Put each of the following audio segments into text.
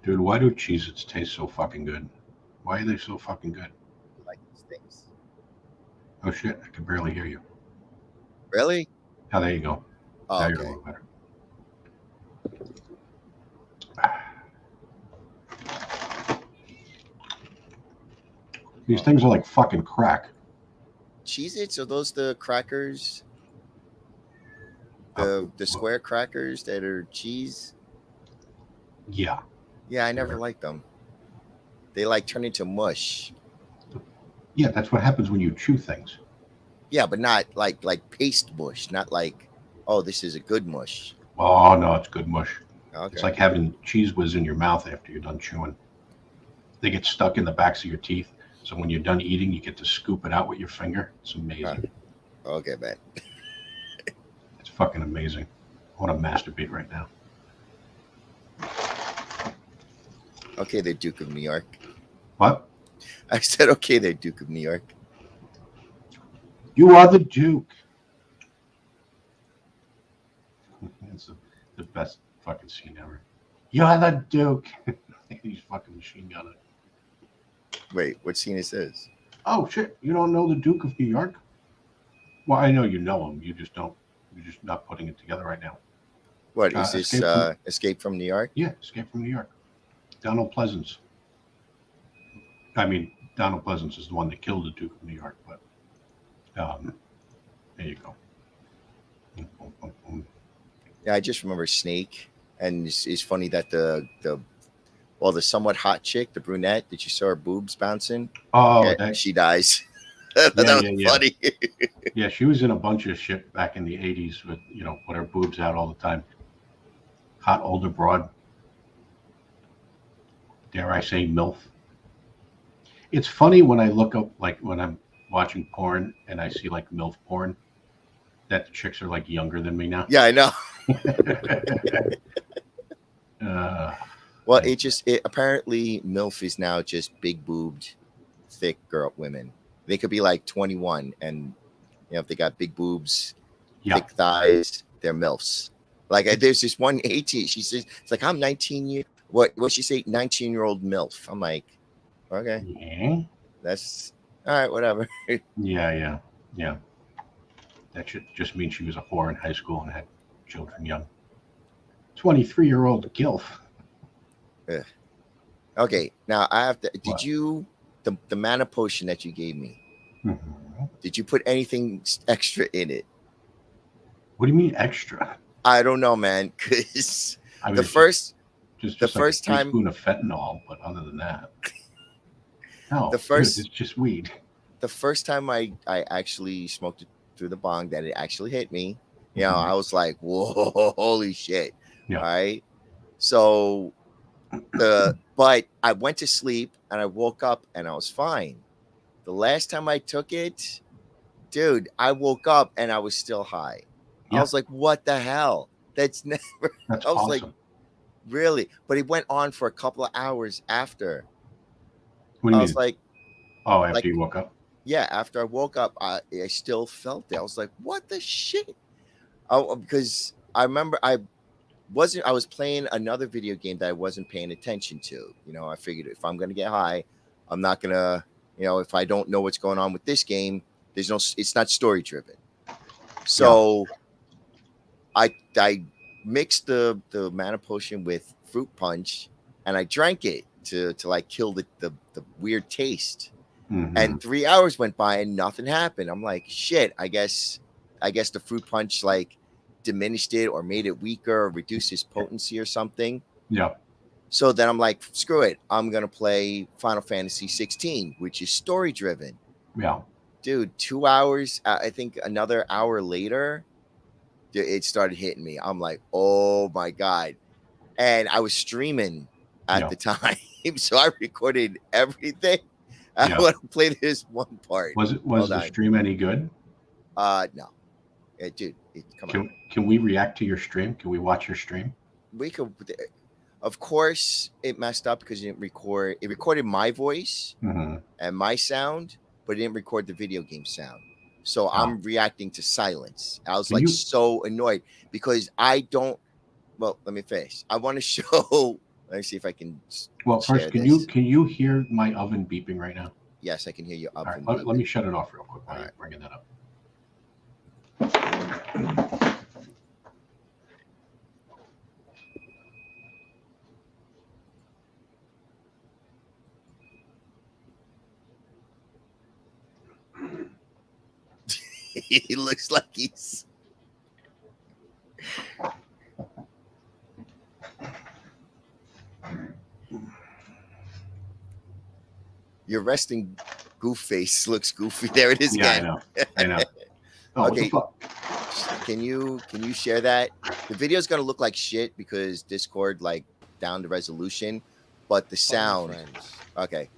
Dude, why do Cheez-Its taste so fucking good? Why are they so fucking good? Like these things. Oh shit, I can barely hear you. Really? Oh, there you go. Oh, Now you're a okay. little better. These Oh. things are like fucking crack. Cheez-Its, are those the crackers? Uh, The square crackers that are cheese? yeah. Yeah, I never They're- liked them. They like turn into mush. Yeah, that's what happens when you chew things. Yeah, but not like paste mush. Not like, oh, this is a good mush. Oh no, it's good mush. It's Okay. like having cheese whiz in your mouth after you're done chewing. They get stuck in the backs of your teeth. So when you're done eating, you get to scoop it out with your finger. It's Huh. amazing. Okay, man. It's fucking amazing. I want to masturbate right now. Okay, the Duke of New York. What? I said, okay, the Duke of New York. You are the Duke. It's the best fucking scene ever. You're the Duke. He's fucking machine gunning. Wait, what scene is this? Oh shit! You don't know the Duke of New York? Well, I know you know him. You just don't. You're just not putting it together right now. What is this? Escape from Escape from New York? yeah, Escape from New York. Donald Pleasance. I mean, Donald Pleasance is the one that killed the Duke of New York. But there you go. Yeah, I just remember Snake, and it's funny that the somewhat hot chick, the brunette, that you saw her boobs bouncing. Oh, Yeah, that she dies. That yeah, was yeah, yeah, funny. yeah. She was in a bunch of shit back in the '80s with with her boobs out all the time. Hot older broad. Dare I say MILF? It's funny when I look up like when I'm watching porn and I see like MILF porn that the chicks are like younger than me now. Yeah, I know. uh, Well, and, it apparently MILF is now just big boobed, thick girl women. They could be like 21, and if they got big boobs, yeah, thick thighs, they're MILFs. Like it's there's this one 18. She says it's like I'm 19 year. What she say? 19-year-old MILF. I'm like, okay, yeah, that's all right. Whatever. yeah, yeah, yeah. That should just mean she was a whore in high school and had children young. 23-year-old gilf. Ugh. Okay, now I have to. Did What? you the mana potion that you gave me? Mhm. Did you put anything extra in it? What do you mean extra? I don't know, man. Because I mean, the it's just first just the just like a first time teaspoon of fentanyl, but other than that, no, the dude, it's first just weed. the first time I actually smoked it through the bong, that it actually hit me. Mhm. I was like, whoa, holy shit! Yeah, All right, so but I went to sleep and I woke up and I was fine. The last time I took it, dude, I woke up and I was still high. I yeah, was like, what the hell? That's never. that's I was like, awesome. really? But it went on for a couple of hours after. What do I you was mean? Oh, after like, you woke up? yeah. After I woke up, I still felt it. I was like, what the shit? Because I remember I was playing another video game that I wasn't paying attention to. I figured if I'm gonna get high, I'm not gonna. If I don't know what's going on with this game, it's not story driven. Yeah, So I mixed the mana potion with fruit punch, and I drank it to like kill the weird taste. hmm, And 3 hours went by and nothing happened. I'm like, shit. I guess the fruit punch like diminished it or made it weaker or reduced its potency or something. yeah, So then I'm like, screw it. I'm gonna play Final Fantasy 16, which is story driven. yeah. Dude, 2 hours. I think another hour later, it started hitting me. I'm like, oh my god! And I was streaming at Yeah, the time, so I recorded everything. I yeah. want to play this one part. Was Hold the on. stream any good? No, dude, come on. Can we react to your stream? Can we watch your stream? We could, of course, it messed up because it didn't record. It recorded my voice Hmm. and my sound, but it didn't record the video game sound. So Oh, I'm reacting to silence. I was can like you? so annoyed because I don't. Well, let me finish. I want to show. Let me see if I can Well, share first, this. can you hear my oven beeping right now? Yes, I can hear you All up right, and let me beeping. shut it off real quick while All you're right. bringing that up. He looks like he's. Your resting goof face looks goofy. There it is Yeah, again. I know. Oh, Okay. what the fuck? Can you share that? The video is gonna look like shit because Discord like down the resolution, but the sound. Friends. Okay.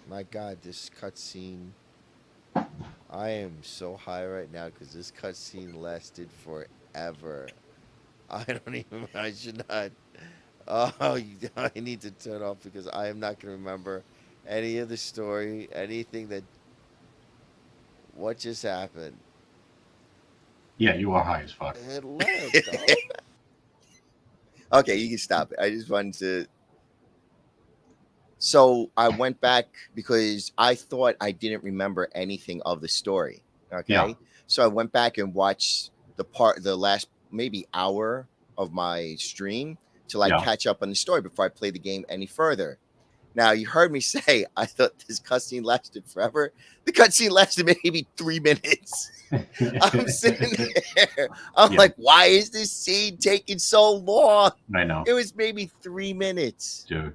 My God, this cutscene. I am so high right now because this cutscene lasted forever. I don't even. I should not. Oh, I need to turn off because I am not going to remember any of the story, anything that. What just happened? Yeah, you are high as fuck. Let her go. Okay, you can stop it. I just wanted to. So I went back because I thought I didn't remember anything of the story. Okay. Yeah. So I went back and watched the last maybe hour of my stream to like Yeah. catch up on the story before I play the game any further. Now you heard me say I thought this cutscene lasted forever. The cutscene lasted maybe 3 minutes. I'm sitting there. I'm Yeah. like, why is this scene taking so long? I know, It was maybe 3 minutes. dude.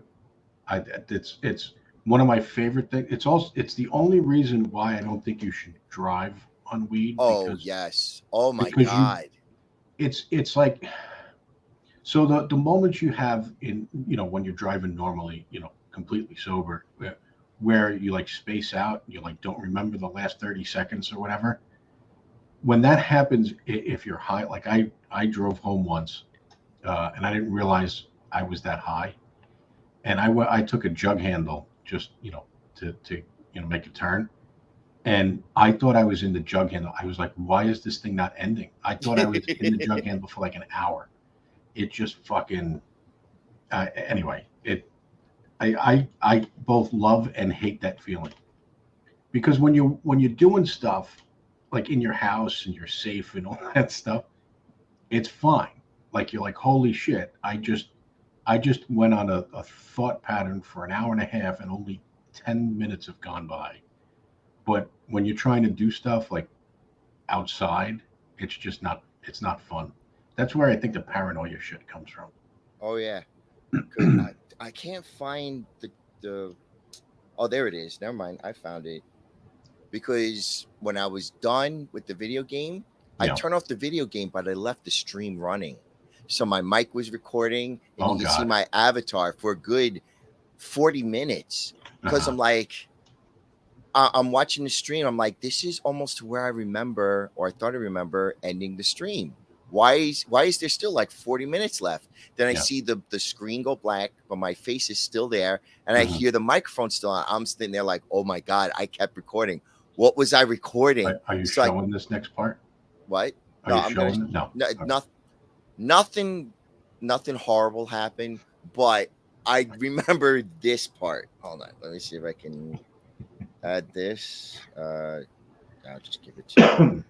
It's one of my favorite things. It's the only reason why I don't think you should drive on weed Oh yes. Oh my because god. it's like, so the moments you have in, when you're driving normally, completely sober, where you like space out, you like don't remember the last 30 seconds or whatever. When that happens, if you're high, like I drove home once, and I didn't realize I was that high, and I took a jug handle just to make a turn, and I thought I was in the jug handle. I was like, why is this thing not ending? I thought I was in the jug handle for like an hour. It just fucking, anyway. I both love and hate that feeling, because when you're doing stuff like in your house and you're safe and all that stuff, it's fine. Like you're like, holy shit, I just went on a thought pattern for an hour and a half and only 10 minutes have gone by. But when you're trying to do stuff like outside, it's not fun. That's where I think the paranoia shit comes from. Oh yeah. Good. I can't find the. Oh, there it is. Never mind. I found it. Because when I was done with the video game, I Yeah. turned off the video game, but I left the stream running. So my mic was recording, and Oh you can see God. my avatar for a good 40 minutes. Because Uh-huh. I'm like, I'm watching the stream. I'm like, this is almost to where I remember, or I thought I remember ending the stream. Why is there still like 40 minutes left? Then I Yeah. see the screen go black, but my face is still there, and I Mhm. hear the microphone still on. I'm sitting there like, oh my god, I kept recording. What was I recording? Are you So I showing this next part? what? Are No, you I'm gonna showing it? No. no, Okay. nothing nothing horrible happened, but I remember this part. Hold on, let me see if I can add this. I'll just give it to you.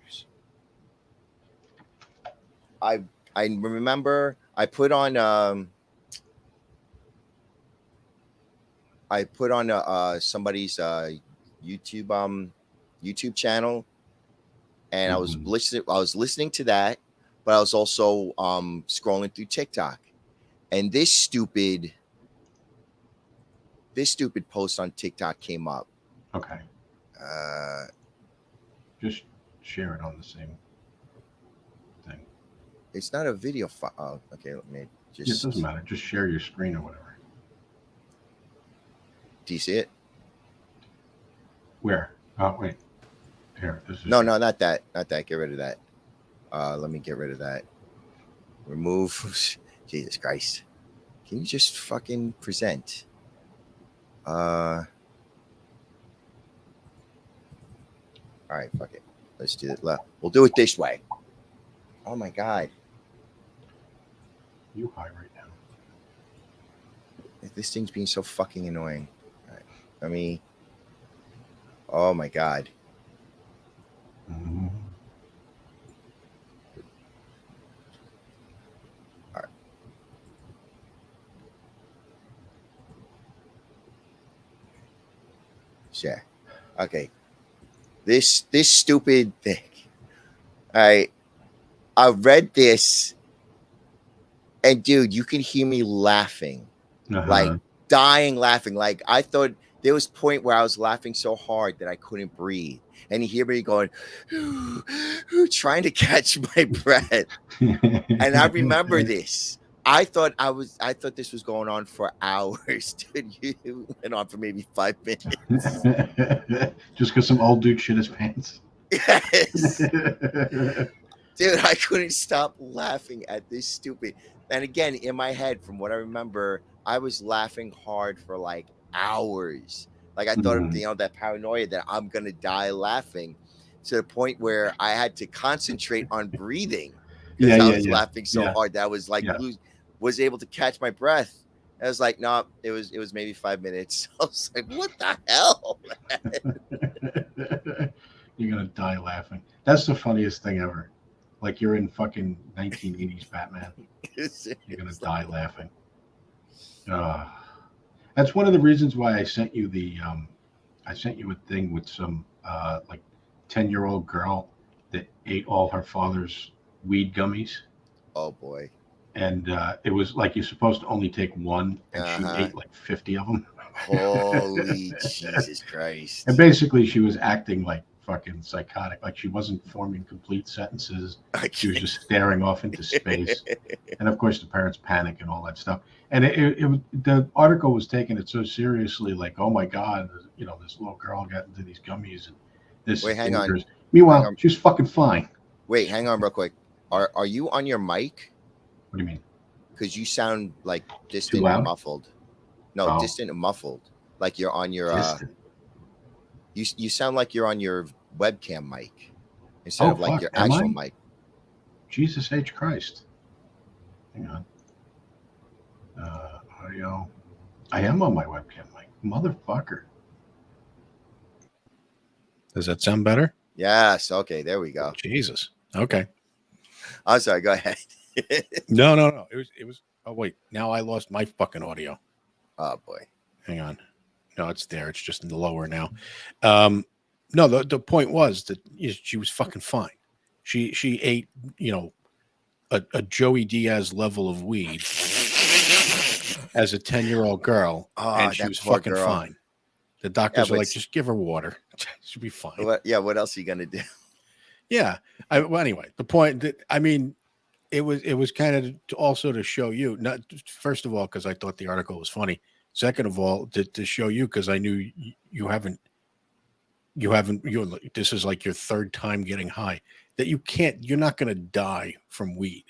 I I remember I put on somebody's YouTube channel, and Mhm. I was listening to that, but I was also scrolling through TikTok, and this stupid post on TikTok came up. Okay. Uh, Just share it on the same thing. it's not a video file. Oh, okay, let me It doesn't just. matter. Just share your screen or whatever. Do you see it? Where? Oh wait. Here. This is No, your. no, not that. Not that. Get rid of that. Let me get rid of that. Remove. Jesus Christ. Can you just fucking present? All right, fuck it. Let's do it. We'll do it this way. Oh my god. You high right now? This thing's being so fucking annoying. All right. Let me. Oh my god. Mm-hmm. All right. Share. Okay. This stupid thing. I read this, and dude, you can hear me laughing, like Uh-huh. dying laughing. Like I thought there was a point where I was laughing so hard that I couldn't breathe, and you hear me going, trying to catch my breath. And I remember this. I thought this was going on for hours, dude. You went on for maybe 5 minutes. Just because some old dude shit his pants. Yes. Dude, I couldn't stop laughing at this stupid. And again, in my head, from what I remember, I was laughing hard for like hours. Like I thought, Mhm. that paranoia that I'm gonna die laughing, to the point where I had to concentrate on breathing because Yeah, I yeah, was yeah, laughing so yeah, hard that I was like yeah. was able to catch my breath. I was like, no, it was maybe 5 minutes. I was like, what the hell? You're gonna die laughing. That's the funniest thing ever. Like you're in fucking 1980s Batman. You're gonna Seriously. die laughing. Uh, that's one of the reasons why I sent you a thing with some like 10-year-old girl that ate all her father's weed gummies, Oh boy. and it was like you're supposed to only take one, and she Uh-huh. ate like 50 of them. Holy Jesus And Christ. basically, she was acting like fucking psychotic. Like she wasn't forming complete sentences. I She was can't. just staring off into space. And of course, the parents panic and all that stuff. And the article was taking it so seriously, like, oh my god, this little girl got into these gummies, and this Wait, is hang on. dangerous. Hang Meanwhile, on. she was fucking fine. Wait, hang on real quick. Are you on your mic? What do you mean? Because you sound like Too distant and loud? muffled. No, Oh, distant and muffled. Like you're on your distant. you sound like you're on your webcam mic instead Oh of like fuck, your am actual I? mic. Jesus H Christ. Hang on. Audio. I am on my webcam mic, motherfucker. Does that sound better? Yes. Okay, there we go. Jesus. Okay. I'm sorry, go ahead. No. It was. Oh wait, now I lost my fucking audio. Oh boy. Hang on. No, it's there. It's just in the lower now. No, the point was that she was fucking fine. She ate, a Joey Diaz level of weed as a 10-year-old girl, Oh, and she that was poor fucking girl. fine. The Yeah, doctors are but like, just give her water. She'll be fine. what else are you gonna do? Yeah. Well, anyway, the point that it was kind of also to show you, not first of all because I thought the article was funny. Second of all, to show you because I knew this is like your third time getting high, that you're not going to die from weed.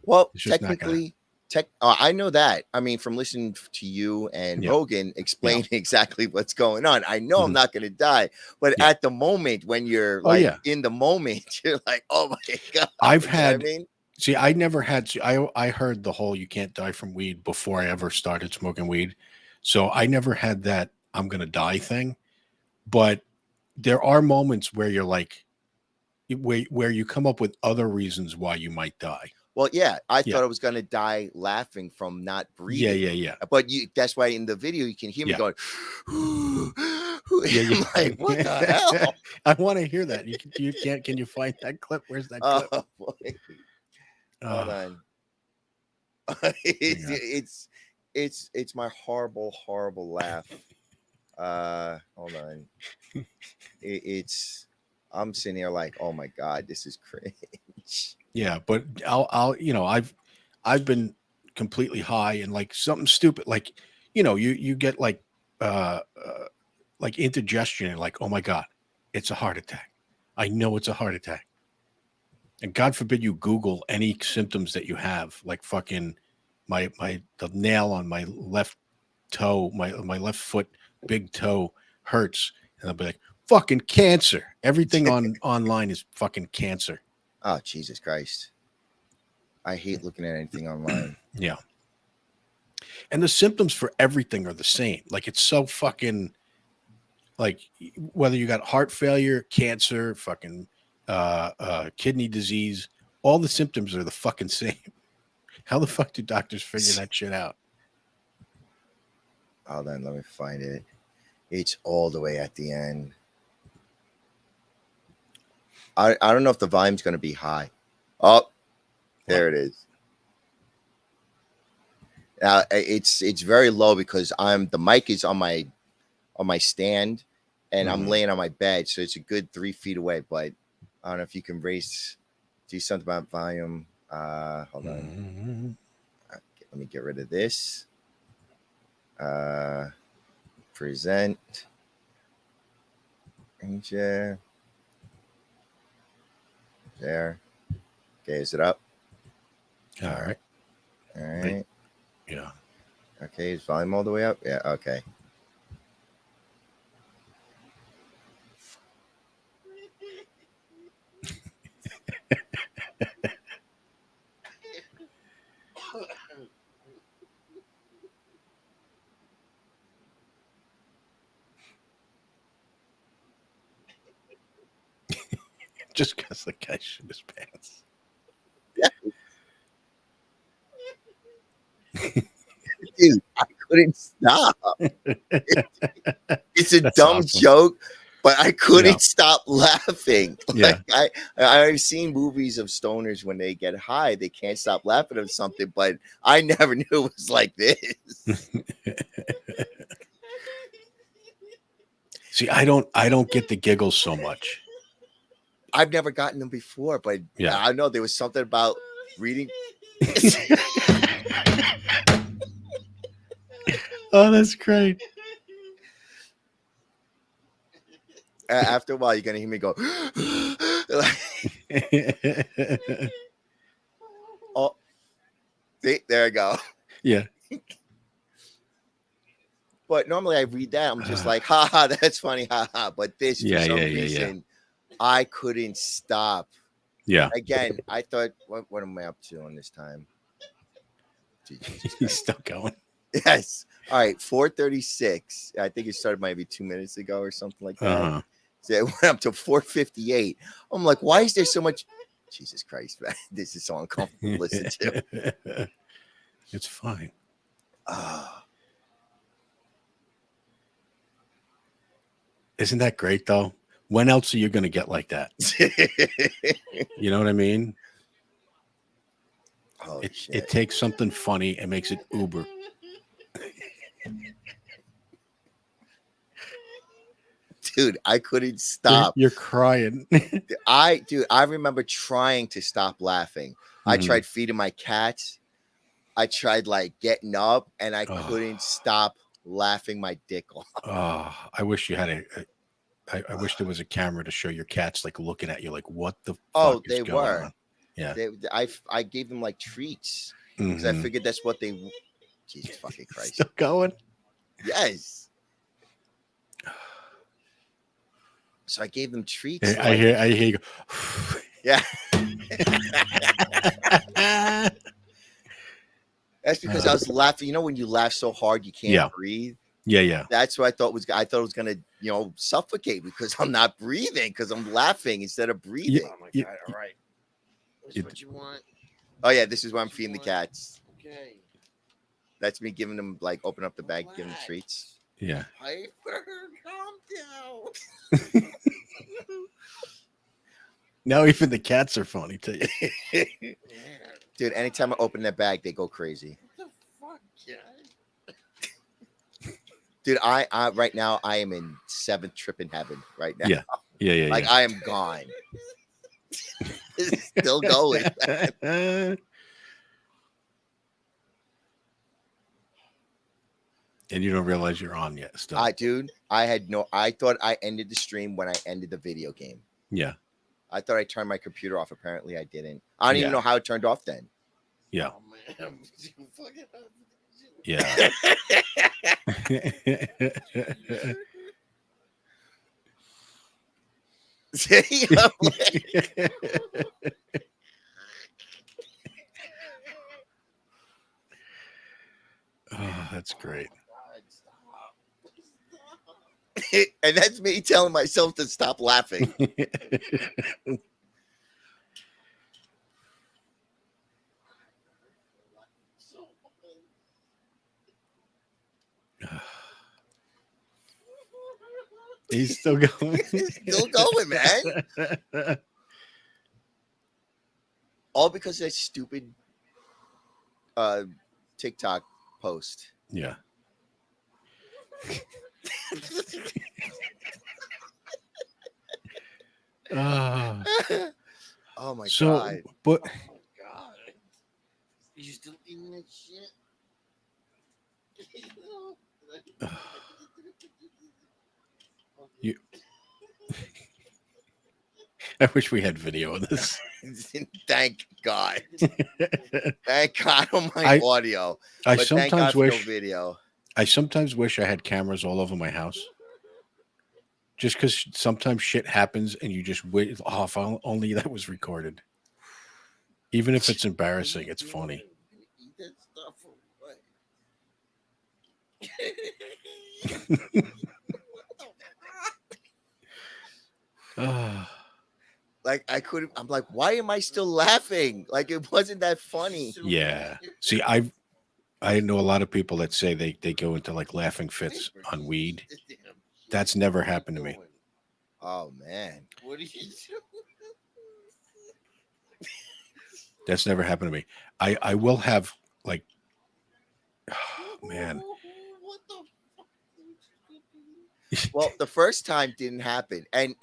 Well, It's just not going to. technically, I know that. I mean, from listening to you and Yeah. Rogan explain exactly what's going on, I know I'm Mhm. not going to die. But Yeah. at the moment, when you're Oh, like yeah. in the moment, you're like, oh my god. I've You know what I had. mean, See, I never had. I heard the whole "you can't die from weed" before I ever started smoking weed, so I never had that "I'm going to die" thing. But there are moments where you're like, where you come up with other reasons why you might die. well, yeah, I Yeah. thought I was going to die laughing from not Yeah. breathing. Yeah. But that's why in the video you can hear me Yeah. going, Yeah. I'm like, what the hell? I want to hear that. You can't. Can you find that clip? Where's that clip? Oh boy. Hold on. Hang on. It's my horrible laugh. Hold on. It's I'm sitting here like, oh my god, this is cringe. Yeah, but I've been completely high and like something stupid, like you get uh, uh like indigestion and like, oh my god, it's a heart attack. I know it's a heart attack. And God forbid you Google any symptoms that you have, like fucking the nail on my left toe, my left foot, big toe hurts, and I'll be like, fucking cancer. Everything online is fucking cancer. Oh Jesus Christ. I hate looking at anything online. Yeah. And the symptoms for everything are the same. Like it's so fucking like whether you got heart failure, cancer, fucking kidney disease, all the symptoms are the fucking same. How the fuck do doctors figure that shit out? Hold on, let me find it. It's all the way at the end. I don't know if the volume's going to be high. Oh, there it is. Now it's very low because the mic is on my stand, and I'm laying on my bed, so it's a good 3 feet away. But I don't know if you can do something about volume. Hold on. Let me get rid of this. Present. There. Okay, is it up? All right. All right. Yeah. Okay, is volume all the way up? Yeah, okay. Just because the guy shit his pants. Dude, I couldn't stop. It's a dumb joke, but I couldn't stop laughing. Like I've seen movies of stoners when they get high, they can't stop laughing at something, but I never knew it was like this. See, I don't get the giggles so much. I've never gotten them before, but I know there was something about reading. Oh, that's great. After a while, you're gonna hear me go. Oh, see, there I go. Yeah. But normally I read that, I'm just like, ha ha, that's funny, ha ha. But this, for some reason, I couldn't stop. Yeah. Again, I thought, what am I up to on this time? He's still going. Yes. All right, 4:36. I think it started maybe 2 minutes ago or something like that. So it went up to 4:58. I'm like, why is there so much? Jesus Christ, man. This is so uncomfortable to listen to. It's fine. Isn't that great, though? When else are you going to get like that? You know what I mean? It takes something funny and makes it uber. Dude, I couldn't stop. You're crying. I remember trying to stop laughing. I tried feeding my cats. I tried like getting up, and I couldn't stop laughing my dick off. Oh, I wish you had I wish there was a camera to show your cats like looking at you like, what the fuck is going on? Yeah. I gave them like treats because I figured that's what they. Jesus fucking Christ! Still going? Yes. So I gave them treats. I hear you go. Yeah. That's because I was laughing. You know when you laugh so hard you can't breathe? Yeah. That's what I thought I thought it was gonna, suffocate because I'm not breathing because I'm laughing instead of breathing. Oh my God! All right. This is what you want. Oh yeah, this is why I'm feeding the cats. Okay. That's me giving them open up the bag, giving them treats. Yeah. Piper, calm down. Now even the cats are funny to you. Dude, anytime I open that bag, they go crazy. What the fuck, yeah? Dude, I right now I am in 7th trip in heaven right now. Yeah. Like I am gone. It's still going. And you don't realize you're on yet. Still, I thought I ended the stream when I ended the video game. Yeah. I thought I turned my computer off. Apparently, I didn't. I don't even know how it turned off then. Yeah. Oh, man. Yeah. That's great. And that's me telling myself to stop laughing. He's still going. Still going, man. All because of that stupid TikTok post. Yeah. Oh my So, god. but Oh my god. You still eating that shit? you, I wish we had video of this. Thank God. Thank God. I don't mind I audio. But thank God sometimes for no wish video. I sometimes wish I had cameras all over my house. Just because sometimes shit happens and you just wait. Oh, if only that was recorded. Even if it's embarrassing, it's funny. Eat that stuff or what? Like I couldn't. I'm like, why am I still laughing? Like it wasn't that funny. Yeah. See, I know a lot of people that say they go into like laughing fits on weed. That's never happened to me. Oh man. What are you doing? That's never happened to me. I will have like, oh, man. What the fuck? Well, the first time didn't happen, and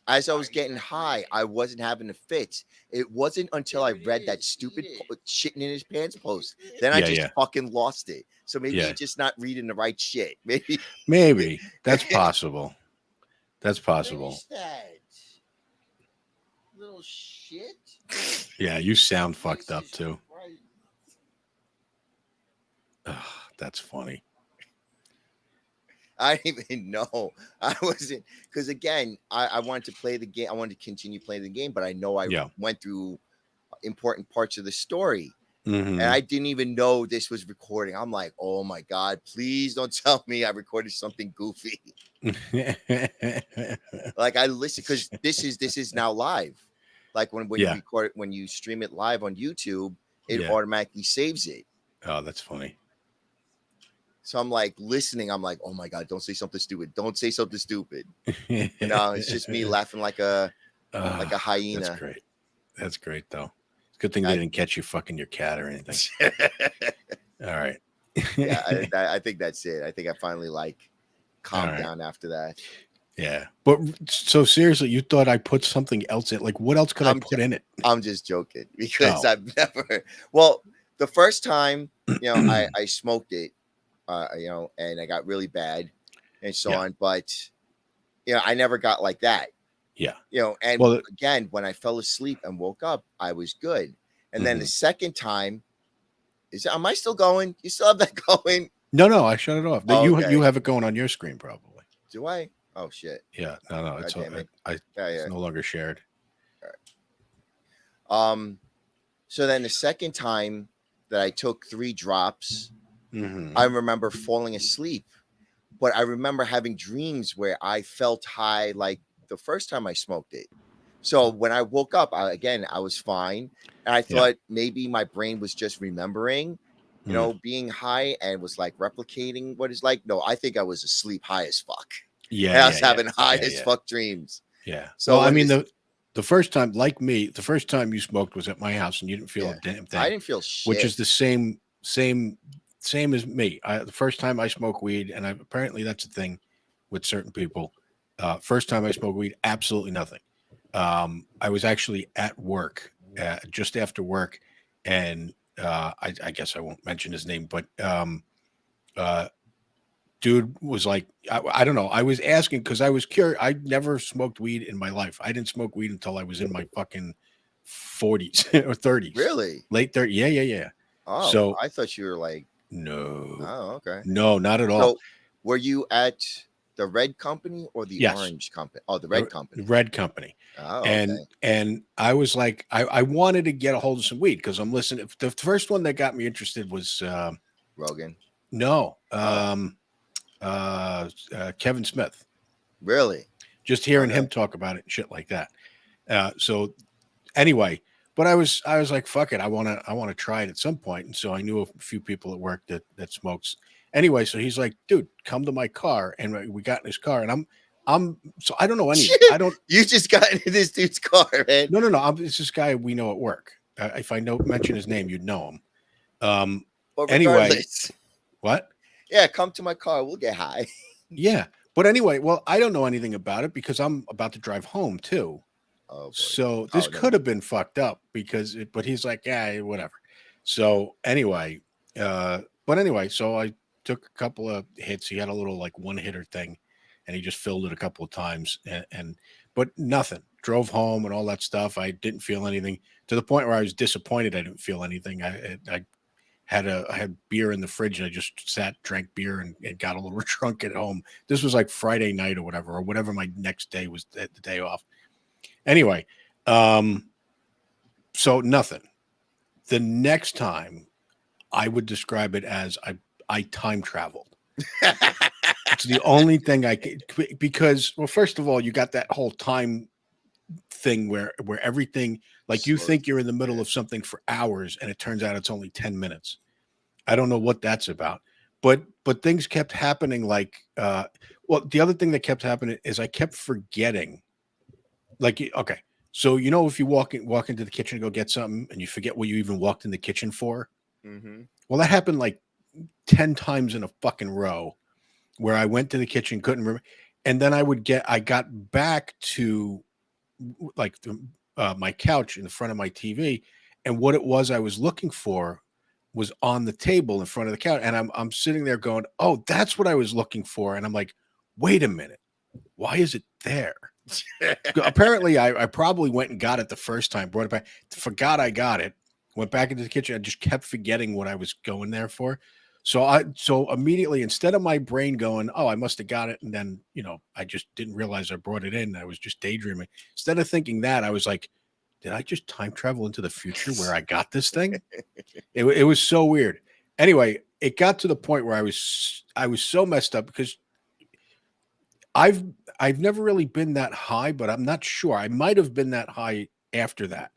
as I was getting high, I wasn't having the fits. It wasn't until I read that stupid shitting in his pants post, then I just fucking lost it. So maybe you're just not reading the right shit. Maybe that's possible. That's possible. That little shit. Yeah, you sound fucked up too. Oh, that's funny. I didn't even know. I wasn't, because again, I wanted to play the game. I wanted to continue playing the game, but I know I went through important parts of the story. Mm-hmm. And I didn't even know this was recording. I'm like, oh my God, please don't tell me I recorded something goofy. Like I listen, because this is now live. Like when you record it, when you stream it live on YouTube, it automatically saves it. Oh, that's funny. So I'm like listening. I'm like, oh my God, don't say something stupid. Don't say something stupid. You know, it's just me laughing like a hyena. That's great. That's great though. It's a good thing they didn't catch you fucking your cat or anything. All right. Yeah, I think that's it. I think I finally calmed down after that. Yeah. But so seriously, you thought I put something else in? Like what else could I put in it? I'm just joking because I've never. Well, the first time, I smoked it. And I got really bad and so on. But, I never got like that. Yeah. And again, when I fell asleep and woke up, I was good. And then the second time, am I still going? You still have that going? No, I shut it off. Oh, you have it going on your screen probably. Do I? Oh, shit. Yeah. No, it's it's no longer shared. All right. So then the second time that I took 3 drops, I remember falling asleep, but I remember having dreams where I felt high like the first time I smoked it. So when I woke up, I was fine. And I thought maybe my brain was just remembering, being high and was like replicating what it's like. No, I think I was asleep high as fuck. Yeah. And I was having high as fuck dreams. Yeah. So I mean, the first time, like me, the first time you smoked was at my house and you didn't feel a damn thing. I didn't feel shit. Which is the same as me. The first time I smoke weed, and apparently that's a thing with certain people. First time I smoked weed, absolutely nothing. I was actually at work, just after work, and I guess I won't mention his name, but dude was like, I don't know. I was asking because I was curious. I never smoked weed in my life. I didn't smoke weed until I was in my fucking 40s or 30s. Really? Late 30s. Yeah. Oh, so I thought you were like, no. Oh, okay. No, not at all. So were you at the red company or the orange company? Oh, the red company. The red company. Oh, and I was like, I wanted to get a hold of some weed because I'm listening. The first one that got me interested was Rogan. No, Oh. Kevin Smith. Really? Just hearing Okay. him talk about it and shit like that. So anyway, but I was like, fuck it, I wanna try it at some point. And so I knew a few people at work that smokes. Anyway, so he's like, dude, come to my car, and we got in his car, and I'm so I don't know anything. I don't. You just got into this dude's car, man. No. It's this guy we know at work. If I mention his name, you'd know him. But Anyway, regardless, what? yeah, come to my car. We'll get high. Yeah, but anyway, well, I don't know anything about it because I'm about to drive home too. Oh boy. So this could have been fucked up but he's like, yeah, whatever. So anyway, so I took a couple of hits. He had a little like one hitter thing, and he just filled it a couple of times, but nothing. Drove home and all that stuff. I didn't feel anything, to the point where I was disappointed. I didn't feel anything. I had beer in the fridge, and I just drank beer, and got a little drunk at home. This was like Friday night or whatever my next day was, the day off. Anyway, so nothing. The next time, I would describe it as I time traveled. It's the only thing I could, because, well, first of all, you got that whole time thing where everything, like, you think you're in the middle of something for hours, and it turns out it's only 10 minutes. I don't know what that's about, but things kept happening. Like, well, the other thing that kept happening is I kept forgetting. Like, okay, so if you walk into the kitchen to go get something, and you forget what you even walked in the kitchen for. Mm-hmm. Well, that happened like 10 times in a fucking row, where I went to the kitchen, couldn't remember, and then I got back to like my couch in front of my TV, and what it was I was looking for was on the table in front of the couch, and I'm sitting there going, oh, that's what I was looking for, and I'm like, wait a minute, why is it there? Apparently, I probably went and got it the first time, brought it back, forgot I got it, went back into the kitchen. I just kept forgetting what I was going there for. So immediately, instead of my brain going, oh, I must have got it, and then I just didn't realize I brought it in, I was just daydreaming. Instead of thinking that, I was like, did I just time travel into the future where I got this thing? It was so weird. Anyway, it got to the point where I was so messed up, because I've never really been that high, but I'm not sure. I might have been that high after that.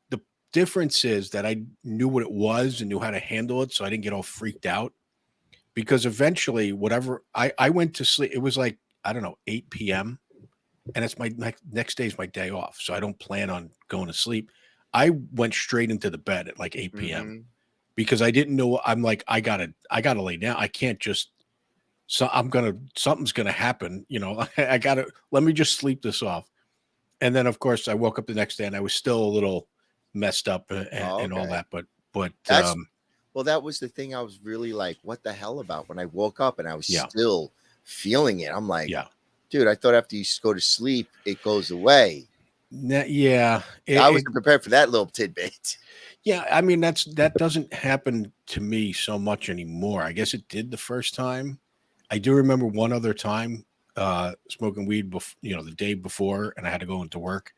The difference is that I knew what it was and knew how to handle it, so I didn't get all freaked out. Because eventually, whatever, I went to sleep. It was like, I don't know, 8 p.m. and it's my next day is my day off, so I don't plan on going to sleep. I went straight into the bed at like 8 p.m. Mm-hmm. because I didn't know. I'm like, I gotta lay down. I can't just. So something's gonna happen. I gotta, let me just sleep this off. And then, of course, I woke up the next day and I was still a little messed up and all that. But That's well, that was the thing I was really like, what the hell about, when I woke up and I was still feeling it. I'm like, dude, I thought after you go to sleep, it goes away. Yeah. I wasn't prepared for that little tidbit. Yeah. I mean, that doesn't happen to me so much anymore. I guess it did the first time. I do remember one other time smoking weed the day before, and I had to go into work.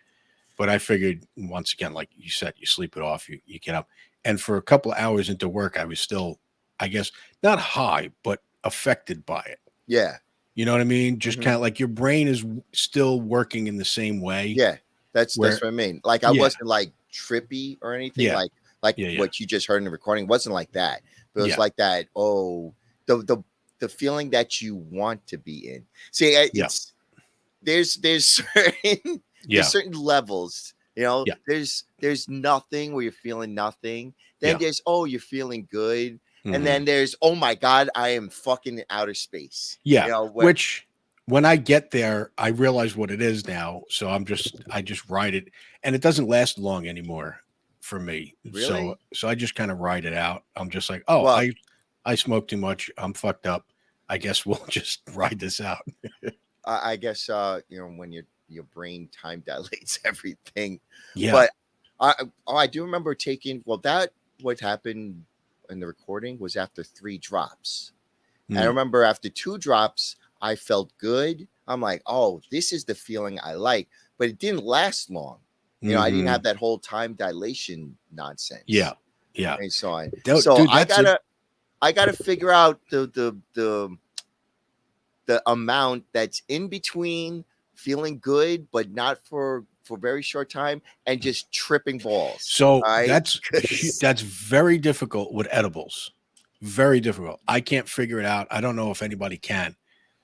But I figured, once again, like you said, you sleep it off, you get up. And for a couple of hours into work, I was still, I guess, not high, but affected by it. Yeah. You know what I mean? Just kind of like your brain is still working in the same way. Yeah. That's what I mean. Like, I wasn't like trippy or anything. Yeah. Like what you just heard in the recording wasn't like that. But it was like that. Oh, the feeling that you want to be in. See, it's there's certain there's certain levels. There's nothing where you're feeling nothing. Then there's, oh, you're feeling good. Mm-hmm. And then there's, oh my God, I am fucking in outer space. Yeah. Which, when I get there, I realize what it is now. So I just ride it, and it doesn't last long anymore for me. Really? So I just kind of ride it out. I'm just like, oh, well, I smoke too much. I'm fucked up. I guess we'll just ride this out. I guess when your brain time dilates everything. Yeah. But I do remember taking, what happened in the recording was after 3 drops. And I remember after 2 drops, I felt good. I'm like, oh, this is the feeling I like. But it didn't last long. I didn't have that whole time dilation nonsense. Yeah. Yeah. And so on. So dude, I got to figure out the amount that's in between feeling good but not for very short time and just tripping balls. So Right? that's very difficult with edibles. Very difficult. I can't figure it out. I don't know if anybody can.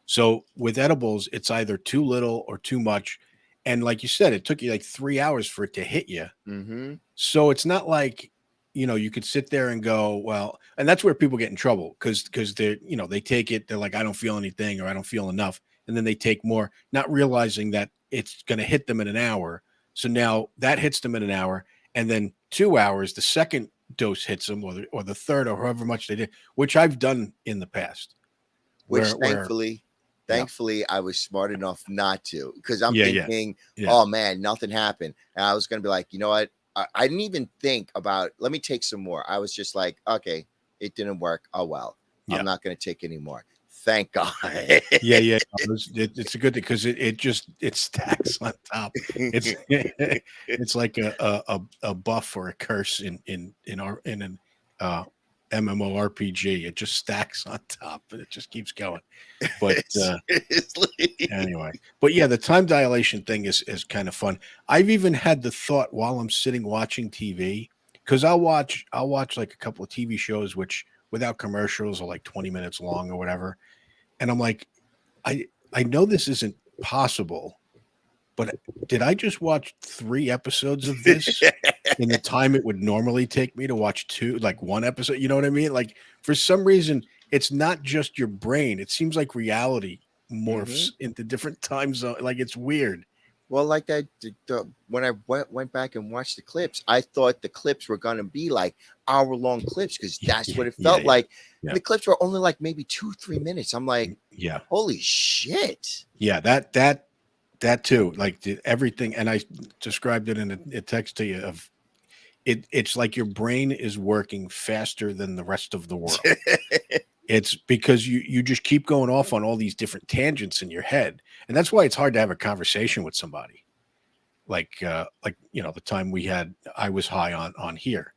So with edibles, it's either too little or too much. And like you said, it took you like 3 hours for it to hit you. Mm-hmm. So it's not like, you could sit there and go, well, and that's where people get in trouble because they take it, they're like, I don't feel anything or I don't feel enough. And then they take more, not realizing that it's going to hit them in an hour. So now that hits them in an hour. And then 2 hours, the second dose hits them or the third or however much they did, which I've done in the past. Which Where yeah. thankfully I was smart enough not to, because I'm Yeah, thinking, yeah. oh man, nothing happened. And I was going to be like, you know what? I didn't even think about, let me take some more. I was just like, okay, it didn't work. Oh, well, Yeah. I'm not going to take any more. Thank God. Yeah. It's a good thing because it stacks on top. It's like a buff or a curse in an MMORPG. It just stacks on top and it just keeps going. But anyway, but yeah, the time dilation thing is kind of fun. I've even had the thought while I'm sitting watching TV, because I'll watch like a couple of TV shows which without commercials are like 20 minutes long or whatever. And I'm like, I know this isn't possible, but did I just watch 3 episodes of this in the time it would normally take me to watch one episode? You know what I mean? Like for some reason, it's not just your brain. It seems like reality morphs into different time zones. Like it's weird. Well, like that, when I went back and watched the clips, I thought the clips were going to be like hour-long clips because that's what it felt like. Yeah. And the clips were only like maybe 2-3 minutes. I'm like, yeah, holy shit. Yeah, that too. Like everything, and I described it in a text to you of it. It's like your brain is working faster than the rest of the world. It's because you just keep going off on all these different tangents in your head. And that's why it's hard to have a conversation with somebody. Like the time I was high on here.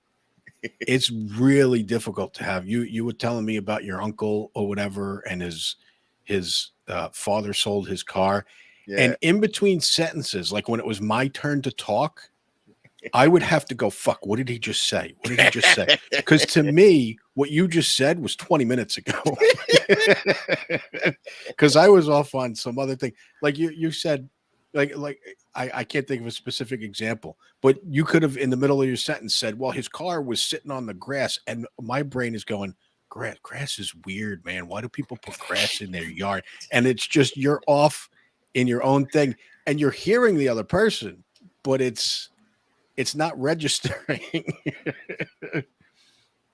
It's really difficult to have you were telling me about your uncle or whatever, and his father sold his car. Yeah. And in between sentences, like when it was my turn to talk, I would have to go, fuck, what did he just say? What did he just say? Because to me, what you just said was 20 minutes ago. Because I was off on some other thing. Like you said, like I can't think of a specific example, but you could have in the middle of your sentence said, well, his car was sitting on the grass. And my brain is going, grass is weird, man. Why do people put grass in their yard? And it's just you're off in your own thing and you're hearing the other person, but it's not registering.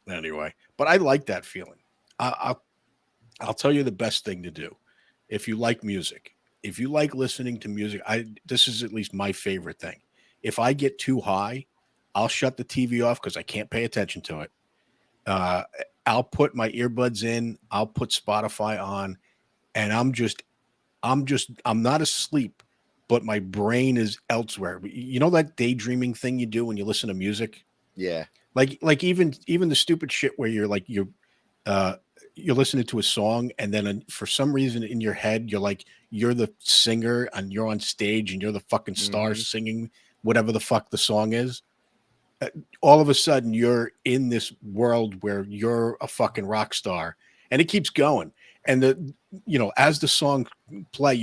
Anyway, but I like that feeling. I'll tell you the best thing to do. If you like music, if you like listening to music, this is at least my favorite thing. If I get too high, I'll shut the TV off because I can't pay attention to it. I'll put my earbuds in, I'll put Spotify on, and I'm not asleep, but my brain is elsewhere. You know that daydreaming thing you do when you listen to music? Yeah. Like even the stupid shit where you're listening to a song and then for some reason in your head you're the singer and you're on stage and you're the fucking star singing whatever the fuck the song is. All of a sudden you're in this world where you're a fucking rock star, and it keeps going. And as the song play,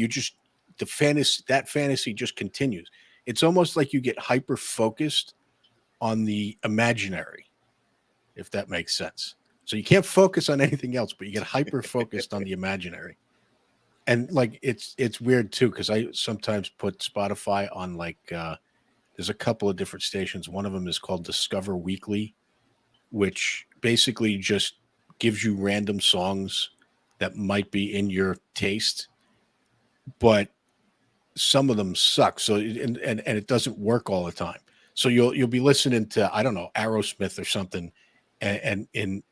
that fantasy just continues. It's almost like you get hyper focused on the imaginary, if that makes sense. So you can't focus on anything else, but you get hyper focused on the imaginary. And like it's weird too, because I sometimes put Spotify on there's a couple of different stations. One of them is called Discover Weekly, which basically just gives you random songs that might be in your taste, but some of them suck. So and it doesn't work all the time. So you'll be listening to, I don't know, Aerosmith or something, and in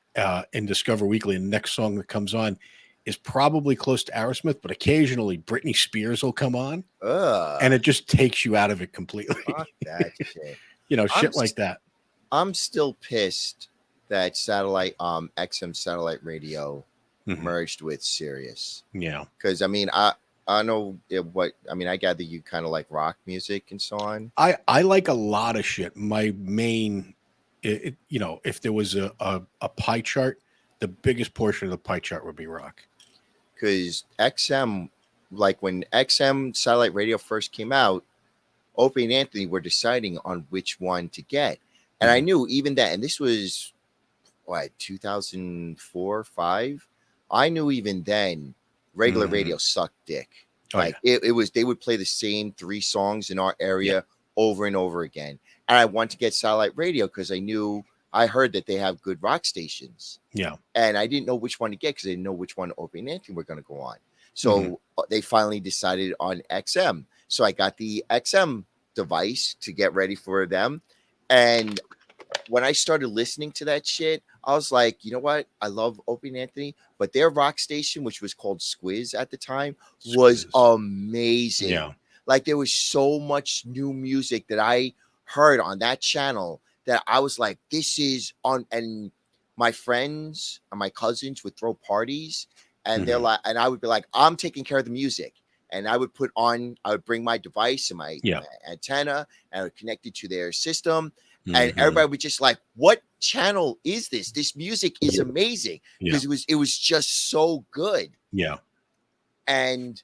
Discover Weekly, and the next song that comes on is probably close to Aerosmith, but occasionally Britney Spears will come on, and it just takes you out of it completely. Fuck that shit. Shit like that. I'm still pissed that satellite XM satellite radio Mhm. merged with Sirius. Yeah. Because I know what I mean. I gather you kind of like rock music and so on. I like a lot of shit. My main, if there was a pie chart, the biggest portion of the pie chart would be rock. Because XM, like when XM satellite radio first came out, Opie and Anthony were deciding on which one to get, and I Mhm. knew even that. And this was what 2004, 5. I knew even then regular Mhm. radio sucked dick. Oh Like yeah. it was they would play the same 3 songs in our Yeah. area over and over again. And I wanted to get satellite radio because I heard that they have good rock stations. Yeah. And I didn't know which one to get because I didn't know which one Opie and Anthony were going to go on. Mhm. So they finally decided on XM. So I got the XM device to get ready for them. And when I started listening to that shit, I was like, you know what? I love Opie and Anthony, but their rock station, which was called Squiz at the time, was Squiz. amazing. Yeah. Like there was so much new music that I heard on that channel that I was like, this is on. And my friends and my cousins would throw parties, and they're Mhm. like, and I would be like, I'm taking care of the music. And I would I would bring my device and Yeah. my antenna, and I would connect it to their system, and Mhm. everybody was just like, what channel is this? This music is amazing. Yeah. Because it was just so good. Yeah. And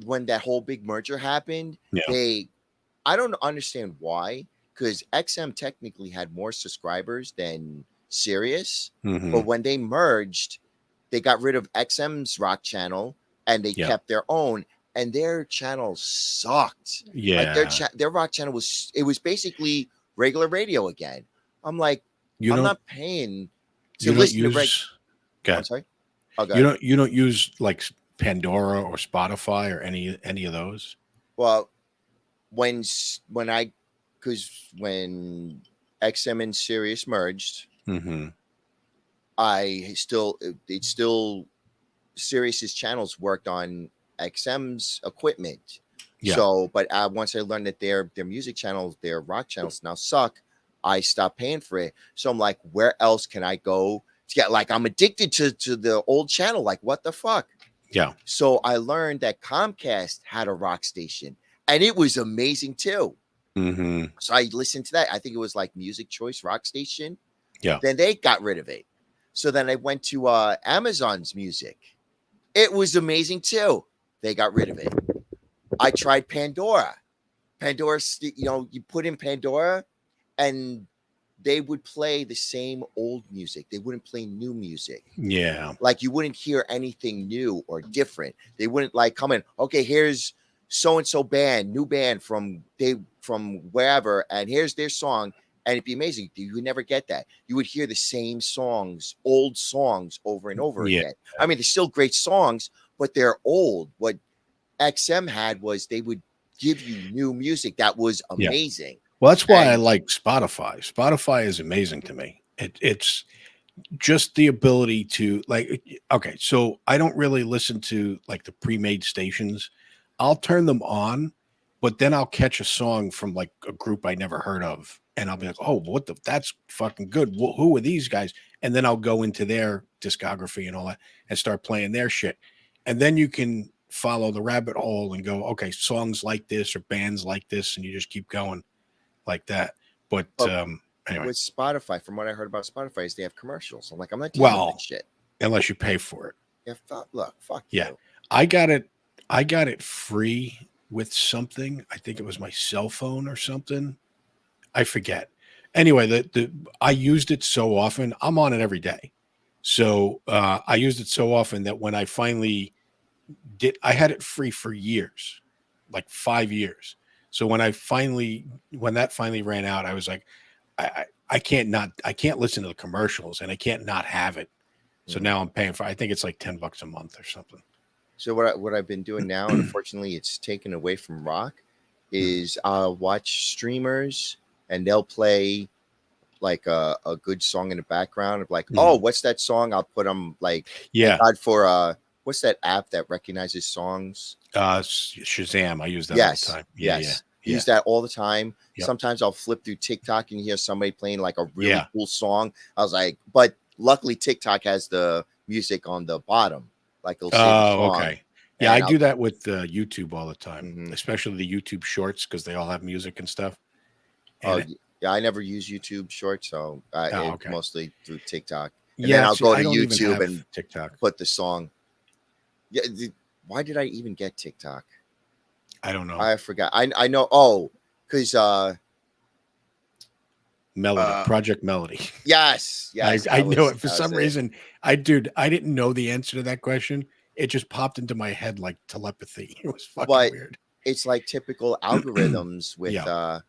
when that whole big merger happened, Yeah. I don't understand why, because XM technically had more subscribers than Sirius, but Mhm. when they merged, they got rid of XM's rock channel and they Yeah. kept their own, and their channel sucked. Like Yeah. their rock channel was basically regular radio again. I'm like, You I'm don't not paying to you don't listen to reg. use go I'm ahead. sorry. Oh, go You ahead. don't use like Pandora or Spotify or any of those? Well, when I because when XM and Sirius merged, Mhm. it's still Sirius's channels worked on XM's equipment. Yeah. So, but once I learned that their music channels, their rock channels now suck, I stopped paying for it. So I'm like, where else can I go to get? Like, I'm addicted to the old channel. Like, what the fuck? Yeah. So I learned that Comcast had a rock station, and it was amazing too. Mhm. So I listened to that. I think it was like Music Choice Rock Station. Yeah. Then they got rid of it. So then I went to Amazon's Music. It was amazing too. They got rid of it. I tried Pandora. Pandora, you put in Pandora, and they would play the same old music. They wouldn't play new music. Yeah. Like you wouldn't hear anything new or different. They wouldn't like come in. Okay, here's so and so band, new band from wherever, and here's their song, and it'd be amazing. You would never get that. You would hear the same songs, old songs, over and over Yeah. again. I mean, they're still great songs, but they're old. What XM had was they would give you new music that was Yeah. amazing. Well, that's why I And like Spotify. Spotify is amazing to me. It's just the ability to like okay, so I don't really listen to like the pre-made stations. I'll turn them on, but then I'll catch a song from like a group I never heard of, and I'll be like, "Oh, that's fucking good. Who are these guys?" And then I'll go into their discography and all that and start playing their shit. And then you can follow the rabbit hole and go, "Okay, songs like this or bands like this," and you just keep going like that. But but anyway, with Spotify, from what I heard about Spotify, is they have commercials. I'm like, I'm not dealing with well, this shit. unless you pay for it. Yeah, fuck Yeah. you. I got it free with something. I think it was my cell phone or something. I forget. Anyway, I used it so often. I'm on it every day. So I used it so often that when I finally I had it free for years, like 5 years. So when that finally ran out, I was like, I can't listen to the commercials and I can't not have it. So now I'm paying for, I think it's like $10 a month or something. So what I've been doing now, and unfortunately it's taken away from rock, is I'll watch streamers and they'll play like a good song in the background of like, oh, what's that song? I'll put them like, Yeah. God, for what's that app that recognizes songs? Shazam. I use that all the Yes, time. Yeah. yes. Use that all the time. Yep. Sometimes I'll flip through TikTok and hear somebody playing like a really Yeah. cool song. I was like, but luckily TikTok has the music on the bottom, like it'll say the Oh, song. okay. Yeah, And I do that with YouTube all the time, Mhm. especially the YouTube Shorts because they all have music and stuff. Oh, And yeah, I never use YouTube Shorts, so it's okay. mostly through TikTok. And Yeah, then I'll see, go I to don't even YouTube have and TikTok. put the song. Yeah, why did I even get TikTok? I don't know. I forgot. I know. Oh, because Melody, Project Melody. yes, I that know was it for some reason. I didn't know the answer to that question. It just popped into my head like telepathy. It was fucking But weird. it's like typical algorithms with Yeah.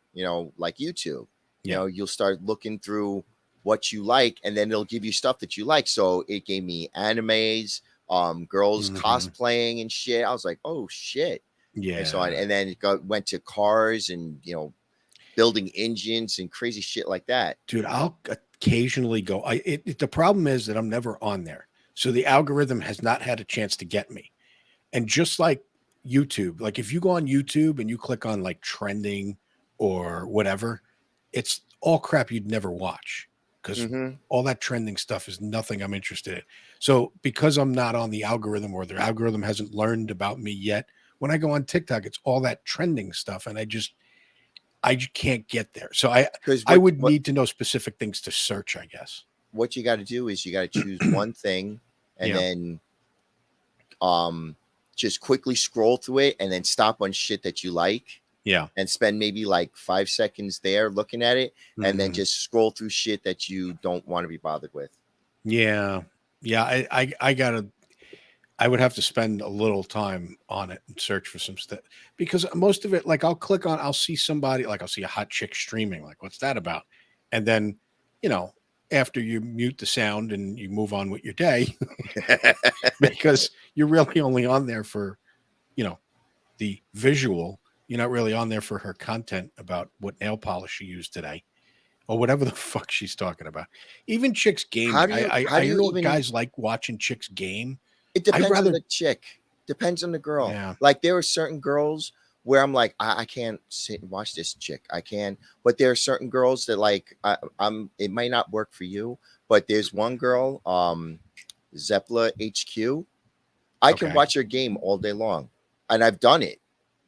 like YouTube. Yeah. You'll start looking through what you like, and then it'll give you stuff that you like. So it gave me animes, girls Mhm. cosplaying and shit. I was like, oh shit. And so on. Yeah. And then went to cars and building engines and crazy shit like that. Dude, I'll occasionally go. The problem is that I'm never on there. So the algorithm has not had a chance to get me. And just like YouTube, like if you go on YouTube and you click on like trending or whatever, it's all crap you'd never watch because Mm-hmm. all that trending stuff is nothing I'm interested in. So because I'm not on the algorithm or the algorithm hasn't learned about me yet, when I go on TikTok, it's all that trending stuff. And I just can't get there. So Because I would need to know specific things to search, I guess. what you got to do is you got to choose one thing and Yeah. then just quickly scroll through it and then stop on shit that you like Yeah. and spend maybe like 5 seconds there looking at it and then Mhm. just scroll through shit that you don't want to be bothered with. Yeah. Yeah. I would have to spend a little time on it and search for some stuff because most of it, like I'll see somebody, like I'll see a hot chick streaming, like, what's that about? And then, you know, after you mute the sound and you move on with your day, because you're really only on there for, you know, the visual. You're not really on there for her content about what nail polish she used today or whatever the fuck she's talking about. Even chicks How gaming. do you how I do you know what even guys like watching chicks game. it I'd depends on rather, the chick, depends on the girl. yeah, Like there are certain girls where I'm like I can't sit and watch this chick, I can, but there are certain girls that like I'm it might not work for you, but there's one girl Zeppla HQ. I can okay, watch her game all day long, and I've done it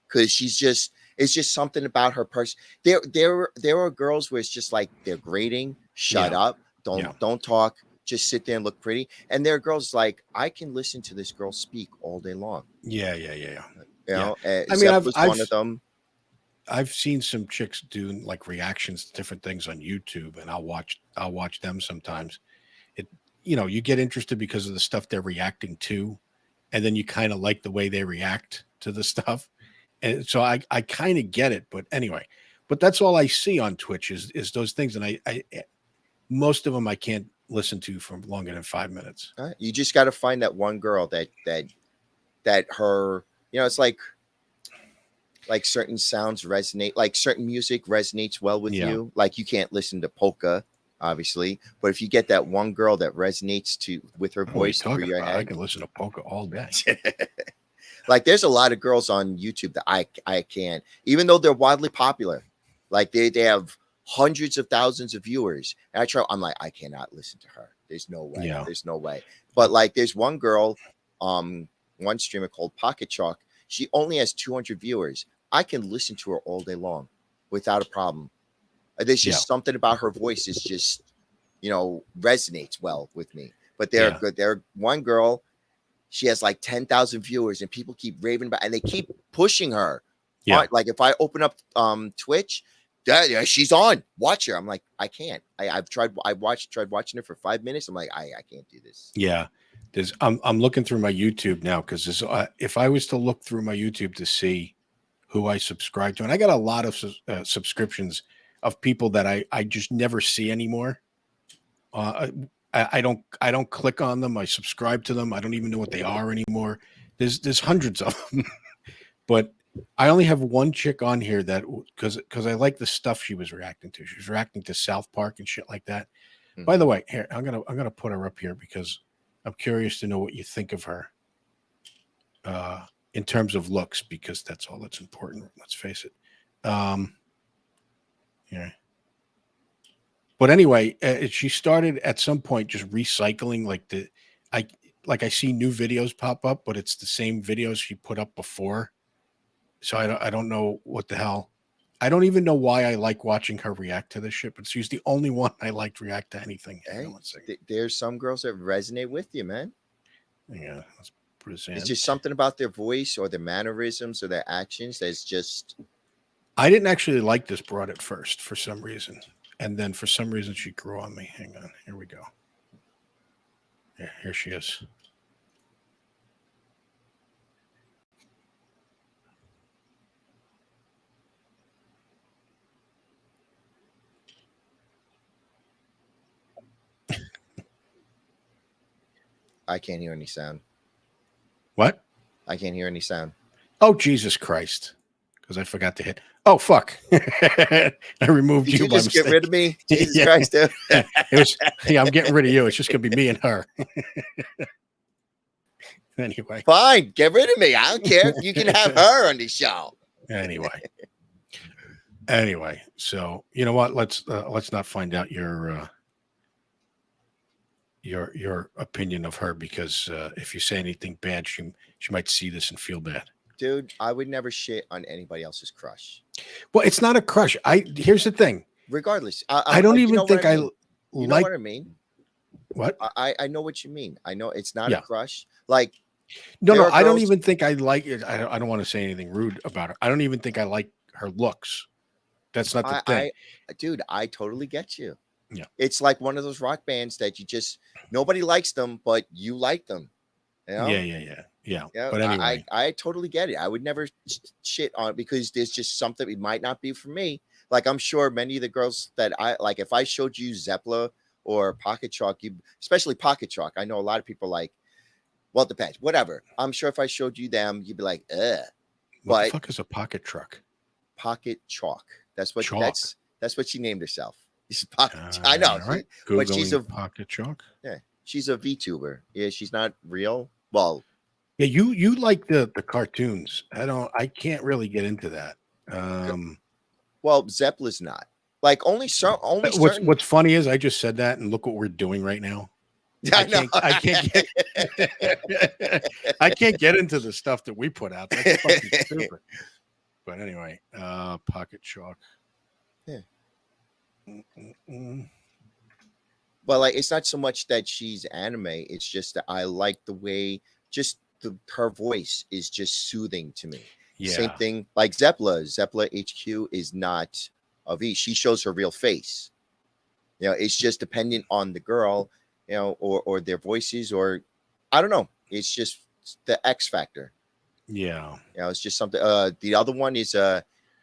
because she's just it's just something about her person. There are girls where it's just like they're grating, shut yeah, up, yeah, don't talk, just sit there and look pretty. And there are girls like I can listen to this girl speak all day long. yeah, yeah, yeah, yeah. You Yeah. know, I mean, Zepp's one of them. I've seen some chicks doing like reactions to different things on YouTube, and I'll watch them sometimes. It, you get interested because of the stuff they're reacting to, and then you kind of like the way they react to the stuff. And so I kind of get it, but anyway, but that's all I see on Twitch is those things, and I most of them I can't listen to for longer than 5 minutes. You just got to find that one girl that her it's like certain sounds resonate, like certain music resonates well with Yeah. you. Like you can't listen to polka, obviously, but if you get that one girl that resonates with her What are you voice through talking your about? I head, can listen to polka all day. like there's a lot of girls on YouTube that I can't, even though they're wildly popular, like they have hundreds of thousands of viewers. And I'm like, I cannot listen to her. There's no way. Yeah. There's no way. But like there's one girl, one streamer called Pocket Chalk. She only has 200 viewers. I can listen to her all day long without a problem. There's Yeah. just something about her voice is just, resonates well with me. But they're Yeah. good. They're one girl. She has like 10,000 viewers, and people keep raving about, and they keep pushing her. Yeah. Like if I open up Twitch, yeah, she's on. Watch her. I'm like, I can't. I've tried. Tried watching her for 5 minutes. I'm like, I can't do this. Yeah. I'm looking through my YouTube now because if I was to look through my YouTube to see who I subscribe to, and I got a lot of subscriptions of people that I just never see anymore. I don't click on them. I subscribe to them. I don't even know what they are anymore. There's hundreds of them, but I only have one chick on here that because I like the stuff she was reacting to. She was reacting to South Park and shit like that. By the way, here I'm gonna put her up here because I'm curious to know what you think of her in terms of looks, because that's all that's important. Let's face it. Yeah. But anyway, she started at some point just recycling I see new videos pop up, but it's the same videos she put up before. So I don't know what the hell. I don't even know why I like watching her react to this shit, but she's the only one I like to react to anything. Hang on one second. There's some girls that resonate with you, man. Yeah, let's present. It's just something about their voice or their mannerisms or their actions that's just. I didn't actually like this broad at first for some reason. And then for some reason she grew on me. Hang on. Here we go. Yeah, here she is. I can't hear any sound. What? I can't hear any sound. Oh, Jesus Christ. Because I forgot to hit. Oh, fuck. I removed Did you by just mistake. get rid of me? Jesus Christ, dude. I'm getting rid of you. It's just going to be me and her. Anyway. Fine. Get rid of me. I don't care. You can have her on the show. Anyway. So, you know what? Let's not find out your opinion of her, because if you say anything bad, she might see this and feel bad. Dude, I would never shit on anybody else's crush. Well, it's not a crush. Here's the thing. Regardless, I don't even think I you know what I mean? What? I know what you mean. I know it's not a crush. Like, no, I don't even think I like it. I don't want to say anything rude about her. I don't even think I like her looks. That's not the thing. Dude, I totally get you. Yeah. It's like one of those rock bands that nobody likes them, but you like them. You know? Yeah. Yeah, But anyway, I totally get it. I would never shit on it because there's just something, it might not be for me. Like, I'm sure many of the girls that I like, if I showed you Zeppla or Pocket Chalk, especially Pocket Chalk, I know a lot of people like, well, it depends, whatever. I'm sure if I showed you them, you'd be like, ugh. What the fuck is a pocket truck? Pocket Chalk. That's what Chalk. That's what she named herself. I know, right. but she's a Pocket Chalk. Yeah, she's a VTuber. Yeah, she's not real. Well, yeah, you like the cartoons. I can't really get into that. Well, Zeppela's not. Like, only certain. What's funny is I just said that, and look what we're doing right now. I can't get into the stuff that we put out. That's fucking stupid. But anyway, Pocket Chalk. Yeah. Mm-mm-mm. Well, like, it's not so much that she's anime. It's just that I like the way her voice is just soothing to me. Yeah. Same thing like Zeppela. Zeppela HQ is not a V. She shows her real face. You know, it's just dependent on the girl, you know, or their voices, or I don't know. It's just the X factor. Yeah. You know, it's just something. The other one is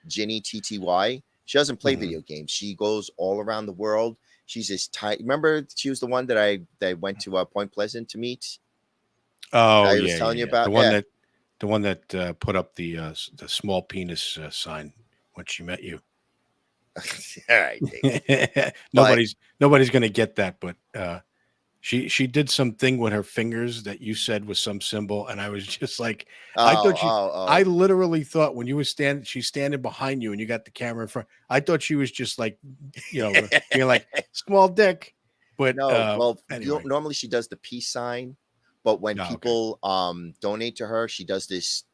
Ginny TTY. She doesn't play video games. She goes all around the world. She's this tight. Remember, she was the one that I went to Point Pleasant to meet. Oh, I was telling you about the one that put up the small penis sign when she met you. All right. Nobody's gonna get that, but she did something with her fingers that you said was some symbol, and I was just like, I literally thought when you were she's standing behind you and you got the camera in front, I thought she was just like, you know, being like small dick. But no, anyway. Normally she does the peace sign, but when people donate to her, she does this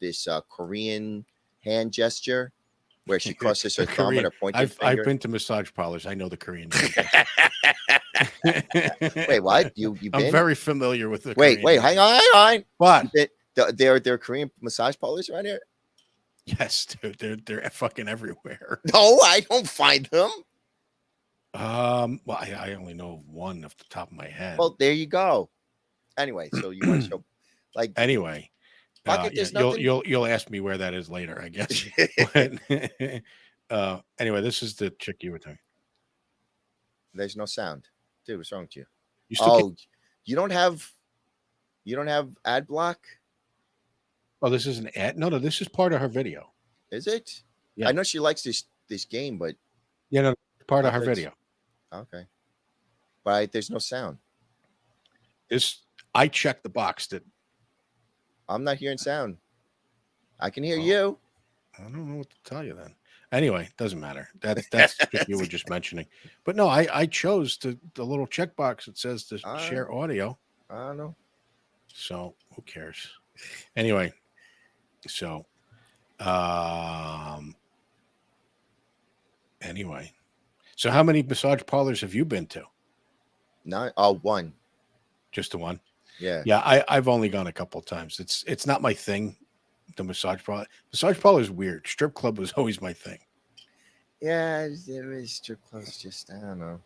Korean hand gesture where she crosses her thumb and her pointed finger. I've been to massage parlors. I know the Korean. Wait, what? You been? I'm very familiar with the. Wait, Korean hang on. What? There are Korean massage parlors around here? Yes, dude. They're fucking everywhere. No, I don't find them. Well, I only know of one off the top of my head. Well, there you go. Anyway, so you want to show, like, anyway. You'll ask me where that is later, I guess. But, anyway, this is the chick you were talking. There's no sound, dude. What's wrong with you? You don't have ad block. Oh, this is an ad. No, this is part of her video. Is it? Yeah. I know she likes this game, but no, part of her video. Okay, but there's no sound. I checked the box that. I'm not hearing sound. I can hear you. I don't know what to tell you then. Anyway, doesn't matter. That's what you were just mentioning. But no, I chose the little checkbox that says to share audio. I don't know. So who cares? Anyway, so anyway. So how many massage parlors have you been to? Not one. Just the one? Yeah. Yeah, I've only gone a couple of times. It's not my thing. The massage parlor. Massage parlor is weird. Strip club was always my thing. Yeah, there is strip clubs. Just I don't know.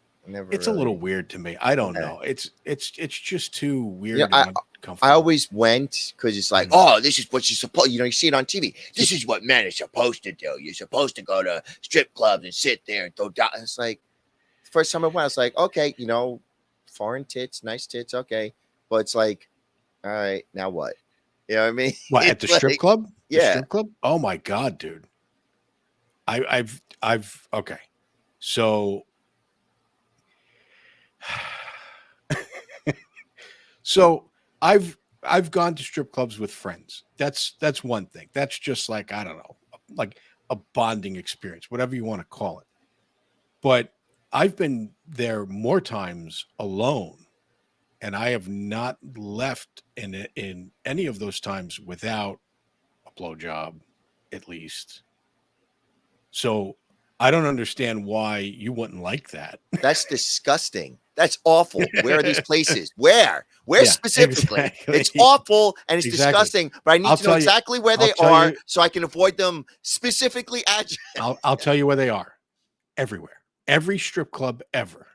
It's a little weird to me. I don't know. It's just too weird and uncomfortable. I always went because it's like, oh, this is what you're supposed. You see it on TV. This is what men are supposed to do. You're supposed to go to strip clubs and sit there and throw down. It's like the first time I went, I was like, okay, foreign tits, nice tits, okay, but it's like, all right, now what? You know what I mean? What, at the strip club? Yeah. The strip club? Oh my God, dude. I've okay. So I've gone to strip clubs with friends. That's one thing. That's just like, I don't know, like a bonding experience, whatever you want to call it. But I've been there more times alone, and I have not left in any of those times without a blowjob, at least. So I don't understand why you wouldn't like that. That's disgusting. That's awful. Where are these places? Where specifically? Exactly. It's awful and it's disgusting. But I need to know exactly where they are so I can avoid them specifically at you. I'll tell you where they are. Everywhere. Every strip club ever.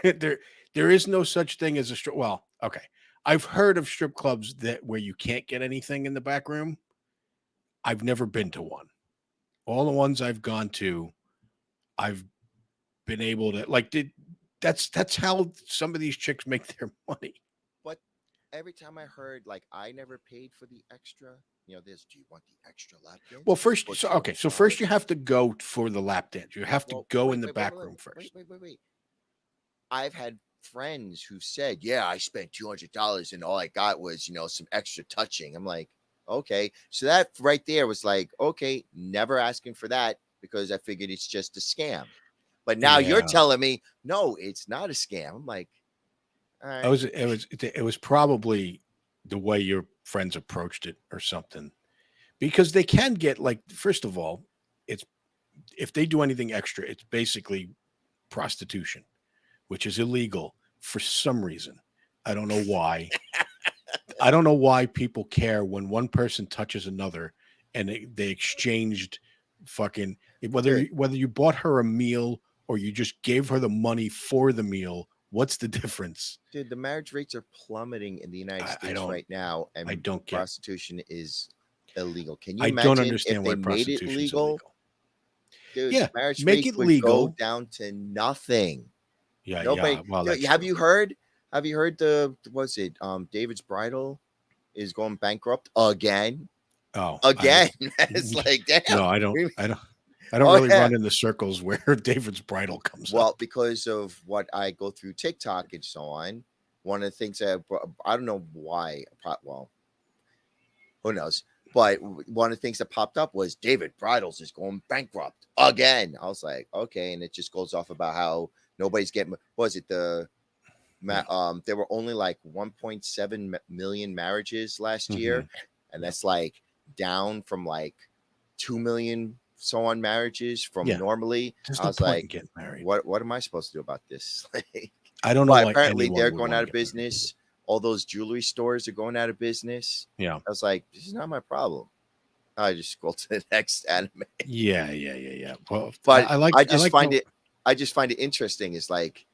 There is no such thing as a strip. Well, okay. I've heard of strip clubs where you can't get anything in the back room. I've never been to one. All the ones I've gone to, I've been able to that's how some of these chicks make their money. But every time I heard, like, I never paid for the extra, do you want the extra lap dance? Well, first, so first you have to go for the lap dance. You have to go in the back room first. Wait. I've had friends who said, yeah, I spent $200 and all I got was, some extra touching. I'm like, okay. So that right there was like, okay, never asking for that because I figured it's just a scam. But now you're telling me, no, it's not a scam. I'm like, all right. It was probably the way your friends approached it or something, because they can get, like, first of all, it's, if they do anything extra, it's basically prostitution, which is illegal for some reason. I don't know why. I don't know why people care when one person touches another and they exchanged fucking, whether you bought her a meal or you just gave her the money for the meal. What's the difference? Dude, the marriage rates are plummeting in the United States right now, and I don't get prostitution is illegal. Can you I imagine don't understand if why they made it prostitution's legal? illegal. Dude, Yeah, marriage make rates it would legal. go down to nothing. Yeah, Nobody. yeah. Well, Dude, have you heard David's Bridal is going bankrupt again? Oh, Again. It's like, damn. No, I don't really run in the circles where David's Bridal comes up. Because of what I go through TikTok and so on, one of the things that I don't know why, well, who knows? But one of the things that popped up was David Bridals is going bankrupt again. I was like, okay, and it just goes off about how nobody's getting. There were only like 1.7 million marriages last year, and that's like down from like 2 million so on marriages from normally. I was like, getting married. What am I supposed to do about this? I don't know why. Apparently they're going out of business. All those jewelry stores are going out of business. Yeah. I was like, this is not my problem. I just scroll to the next anime. Yeah. Well, but I just find it interesting. It's like,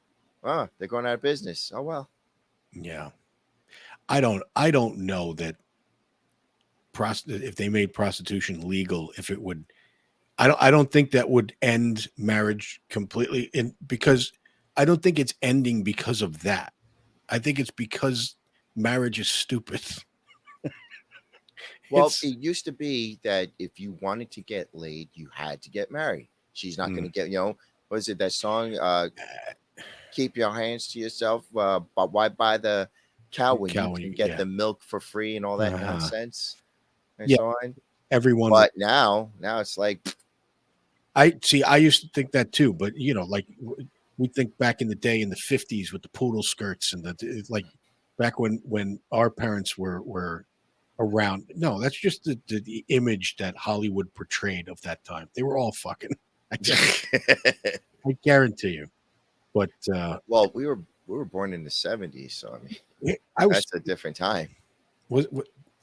they're going out of business. Oh well. Yeah. I don't know that if they made prostitution legal, if it would, I don't think that would end marriage completely, because I don't think it's ending because of that. I think it's because marriage is stupid. Well, it used to be that if you wanted to get laid, you had to get married. She's not going to get, what is it, that song? Keep your hands to yourself. But why buy the cow when you can get the milk for free and all that nonsense? And so on. Everyone. But now it's like, I see. I used to think that too, but like we think back in the day in the 50s with the poodle skirts and like back when our parents were around. No, that's just the image that Hollywood portrayed of that time. They were all fucking. I guarantee you. But Well, we were born in the 70s, so I mean, I was that's a different time.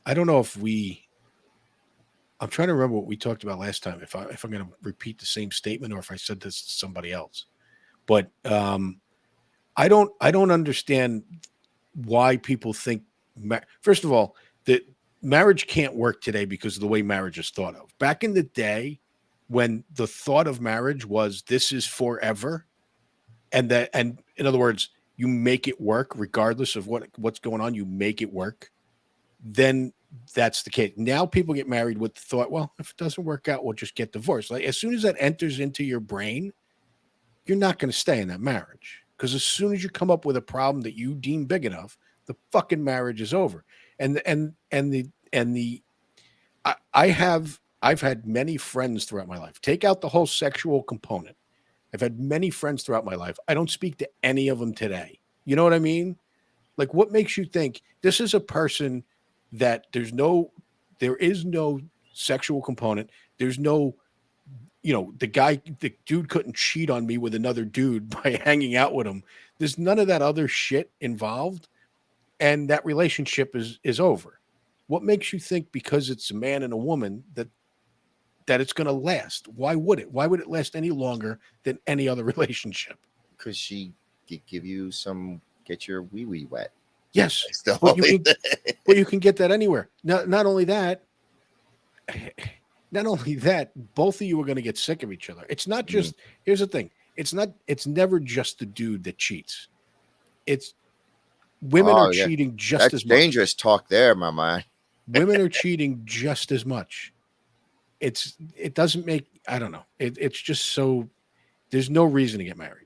I don't know if I'm trying to remember what we talked about last time. If I'm going to repeat the same statement or if I said this to somebody else, but I don't understand why people think. First of all, that marriage can't work today because of the way marriage is thought of. Back in the day, when the thought of marriage was this is forever, and in other words, you make it work regardless of what's going on. You make it work. Then that's the case. Now people get married with the thought, well, if it doesn't work out, we'll just get divorced. Like as soon as that enters into your brain, you're not going to stay in that marriage because as soon as you come up with a problem that you deem big enough, the fucking marriage is over. I've had many friends throughout my life. Take out the whole sexual component. I've had many friends throughout my life. I don't speak to any of them today. You know what I mean? Like, what makes you think this is a person that there is no sexual component? There's no, the dude couldn't cheat on me with another dude by hanging out with him. There's none of that other shit involved. And that relationship is over. What makes you think because it's a man and a woman that it's going to last? Why would it? Why would it last any longer than any other relationship? Because she could give you get your wee wee wet. Yes, but you can get that anywhere. Not only that, both of you are going to get sick of each other. It's not just. Here's the thing. It's never just the dude that cheats. It's women are cheating just as much. That's dangerous talk there, my man. Women are cheating just as much. It doesn't make. I don't know. It's just so. There's no reason to get married.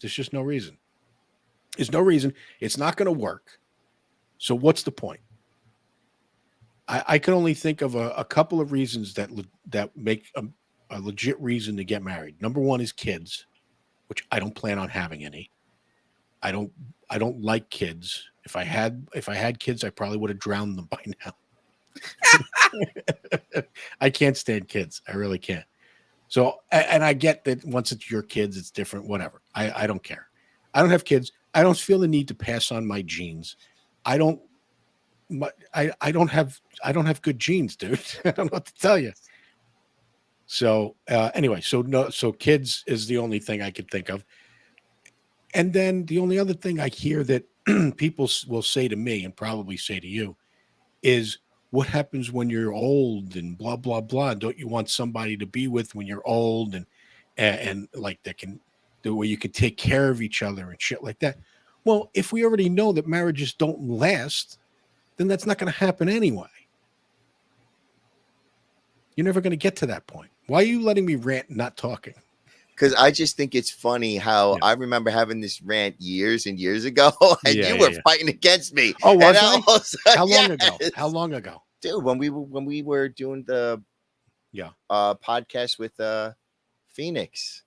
There's just no reason. There's no reason. It's not going to work. So what's the point? I can only think of a couple of reasons that make a legit reason to get married. Number one is kids, which I don't plan on having any. I don't like kids. If I had kids, I probably would have drowned them by now. I can't stand kids. I really can't. So, and I get that once it's your kids, it's different, whatever. I don't care. I don't have kids. I don't feel the need to pass on my genes. I don't have good genes, dude. I don't know what to tell you. So anyway, so kids is the only thing I could think of. And then the only other thing I hear that people will say to me and probably say to you is, what happens when you're old and blah, blah, blah. Don't you want somebody to be with when you're old and like the way you can take care of each other and shit like that? Well, if we already know that marriages don't last, then that's not going to happen anyway. You're never going to get to that point. Why are you letting me rant and not talking? Because I just think it's funny how I remember having this rant years and years ago, and you were fighting against me. Oh, was I? How long ago? How long ago? Dude, when we were doing the podcast with Phoenix.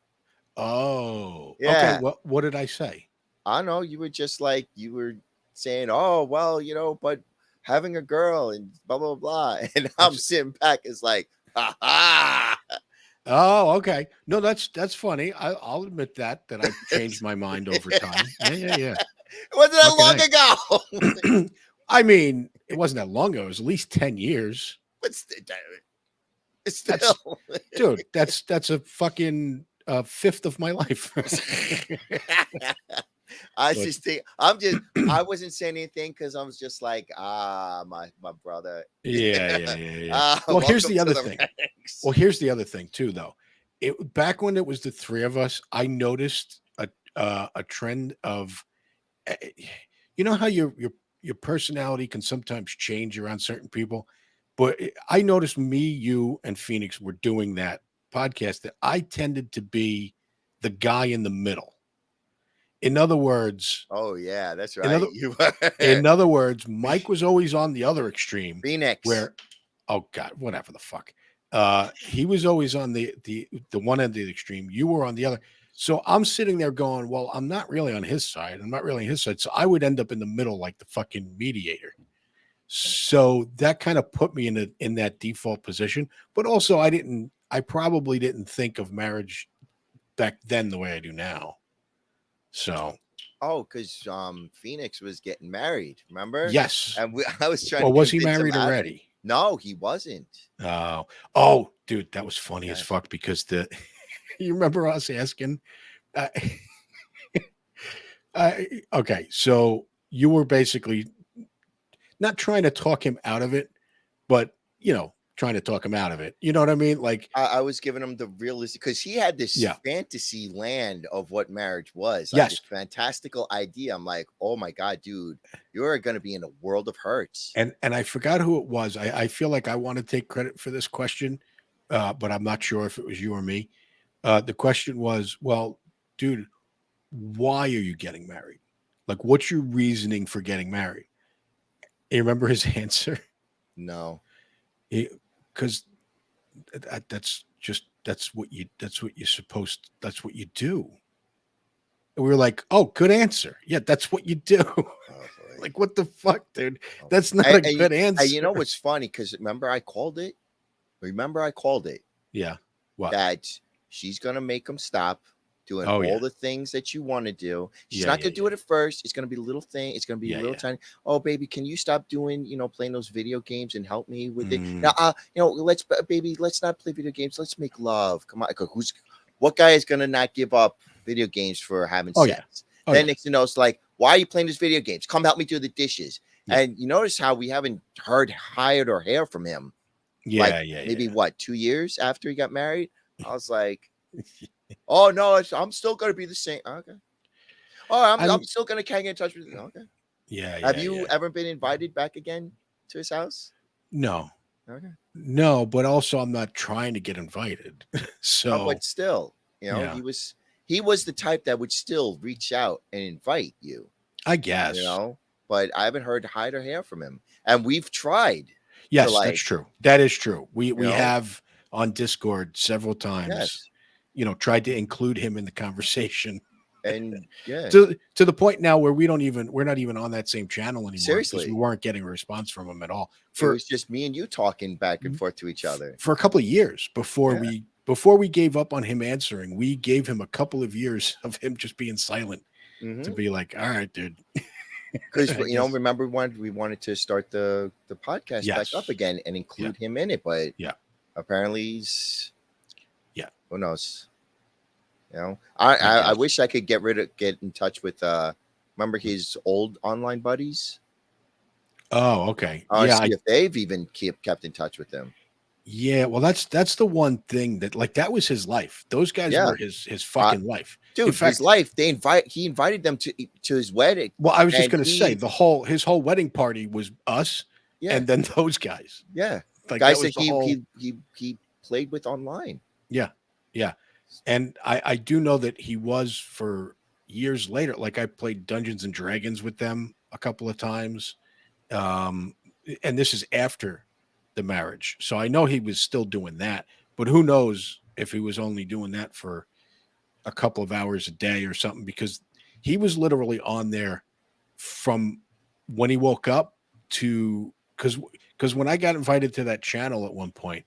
Oh, yeah. Okay. What did I say? I don't know. You were just like, you were saying, oh, well, but having a girl and blah, blah, blah. And I'm sitting back. It's like, ha ha. Oh, okay. No, that's funny. I'll admit that I've changed my mind over time. Yeah. It wasn't that long ago. I mean, it wasn't that long ago. It was at least 10 years. But it's still, dude, that's a fucking fifth of my life. I wasn't saying anything because I was just like, my brother. Yeah. Well, here's the other thing. Well, here's the other thing too, though. Back when it was the three of us, I noticed a trend of, how your personality can sometimes change around certain people. But I noticed me, you, and Phoenix were doing that podcast that I tended to be the guy in the middle. In other words, oh yeah, that's right. In other words, Mike was always on the other extreme. Phoenix. Where, oh God, whatever the fuck. He was always on the one end of the extreme. You were on the other. So I'm sitting there going, well, I'm not really on his side. I'm not really on his side. So I would end up in the middle, like the fucking mediator. So that kind of put me in that default position. But also, I probably didn't think of marriage back then the way I do now. So Oh, because Phoenix was getting married, remember? yes. And I was trying Well, to was he convince him married already? No, he wasn't. Oh, dude, that was funny as Yes. fuck because you remember us asking. Uh, okay, so you were basically not trying to talk him out of it, but trying to talk him out of it. You know what I mean? Like, I was giving him the realistic because he had this yeah, fantasy land of what marriage was, like yes, this fantastical idea. I'm like, oh my god, dude, you're gonna be in a world of hurts. and I forgot who it was. I feel like I want to take credit for this question, but I'm not sure if it was you or me. The question was, well, dude, why are you getting married? Like, what's your reasoning for getting married? You remember his answer? No. Because that's what you're supposed. That's what you do. And we were like, oh, good answer. Yeah, that's what you do. Oh, Like, what the fuck, dude? oh. That's not a good And answer. you know what's funny? Because remember I called it. Yeah. What? That she's gonna make him stop doing Oh, all yeah. the things that you want to do. She's Yeah, not yeah, gonna do yeah. it at first. It's gonna be a little thing. It's gonna be a Yeah, little yeah. tiny. Oh, baby, can you stop doing playing those video games and help me with it? Mm. Now, let's not play video games. Let's make love. Come on, what guy is gonna not give up video games for having Oh, yeah. sex? Oh, Then yeah. next thing you know, it's like, why are you playing these video games? Come help me do the dishes. Yeah. And you notice how we haven't heard hide or hair from him. Yeah, Like yeah, maybe yeah. what, 2 years after he got married? I was like, oh no, I'm still gonna be the same. Okay. Oh, I'm still gonna get in touch with you. Okay. Yeah, Have yeah, you yeah. ever been invited back again to his house? No, Okay. no, but also I'm not trying to get invited. So But still, yeah, he was the type that would still reach out and invite you, I you guess. know. But I haven't heard hide or hair from him. And we've tried to Yes, that's like, true. That is true. We you we know, have on Discord several times, yes. tried to include him in the conversation And yeah, to the point now where we're not even on that same channel anymore because we seriously. weren't getting a response from him at all It was just me and you talking back and forth to each other. for a couple of years Yeah. before we gave up on him answering. We gave him a couple of years of him just being silent to be like, all right, dude. Because I guess. remember when we wanted to start the podcast back up Yes. again and include him in it, but Yeah. apparently he's who knows. I I wish I could get in touch with remember his old online buddies. Oh, okay. See if they've even kept in touch with him. Yeah, well, that's the one thing that was his life. Those guys Yeah. were his fucking life. Dude, In fact, his life. He invited them to his wedding. well, I was just and going to say his whole wedding party was us, Yeah. and then those guys. Yeah. Like Guys that was that the whole. he played with online. Yeah, yeah, and I do know that he was for years later. Like I played Dungeons and Dragons with them a couple of times, and this is after the marriage, so I know he was still doing that. But who knows if he was only doing that for a couple of hours a day or something, because he was literally on there from when he woke up to because when I got invited to that channel at one point,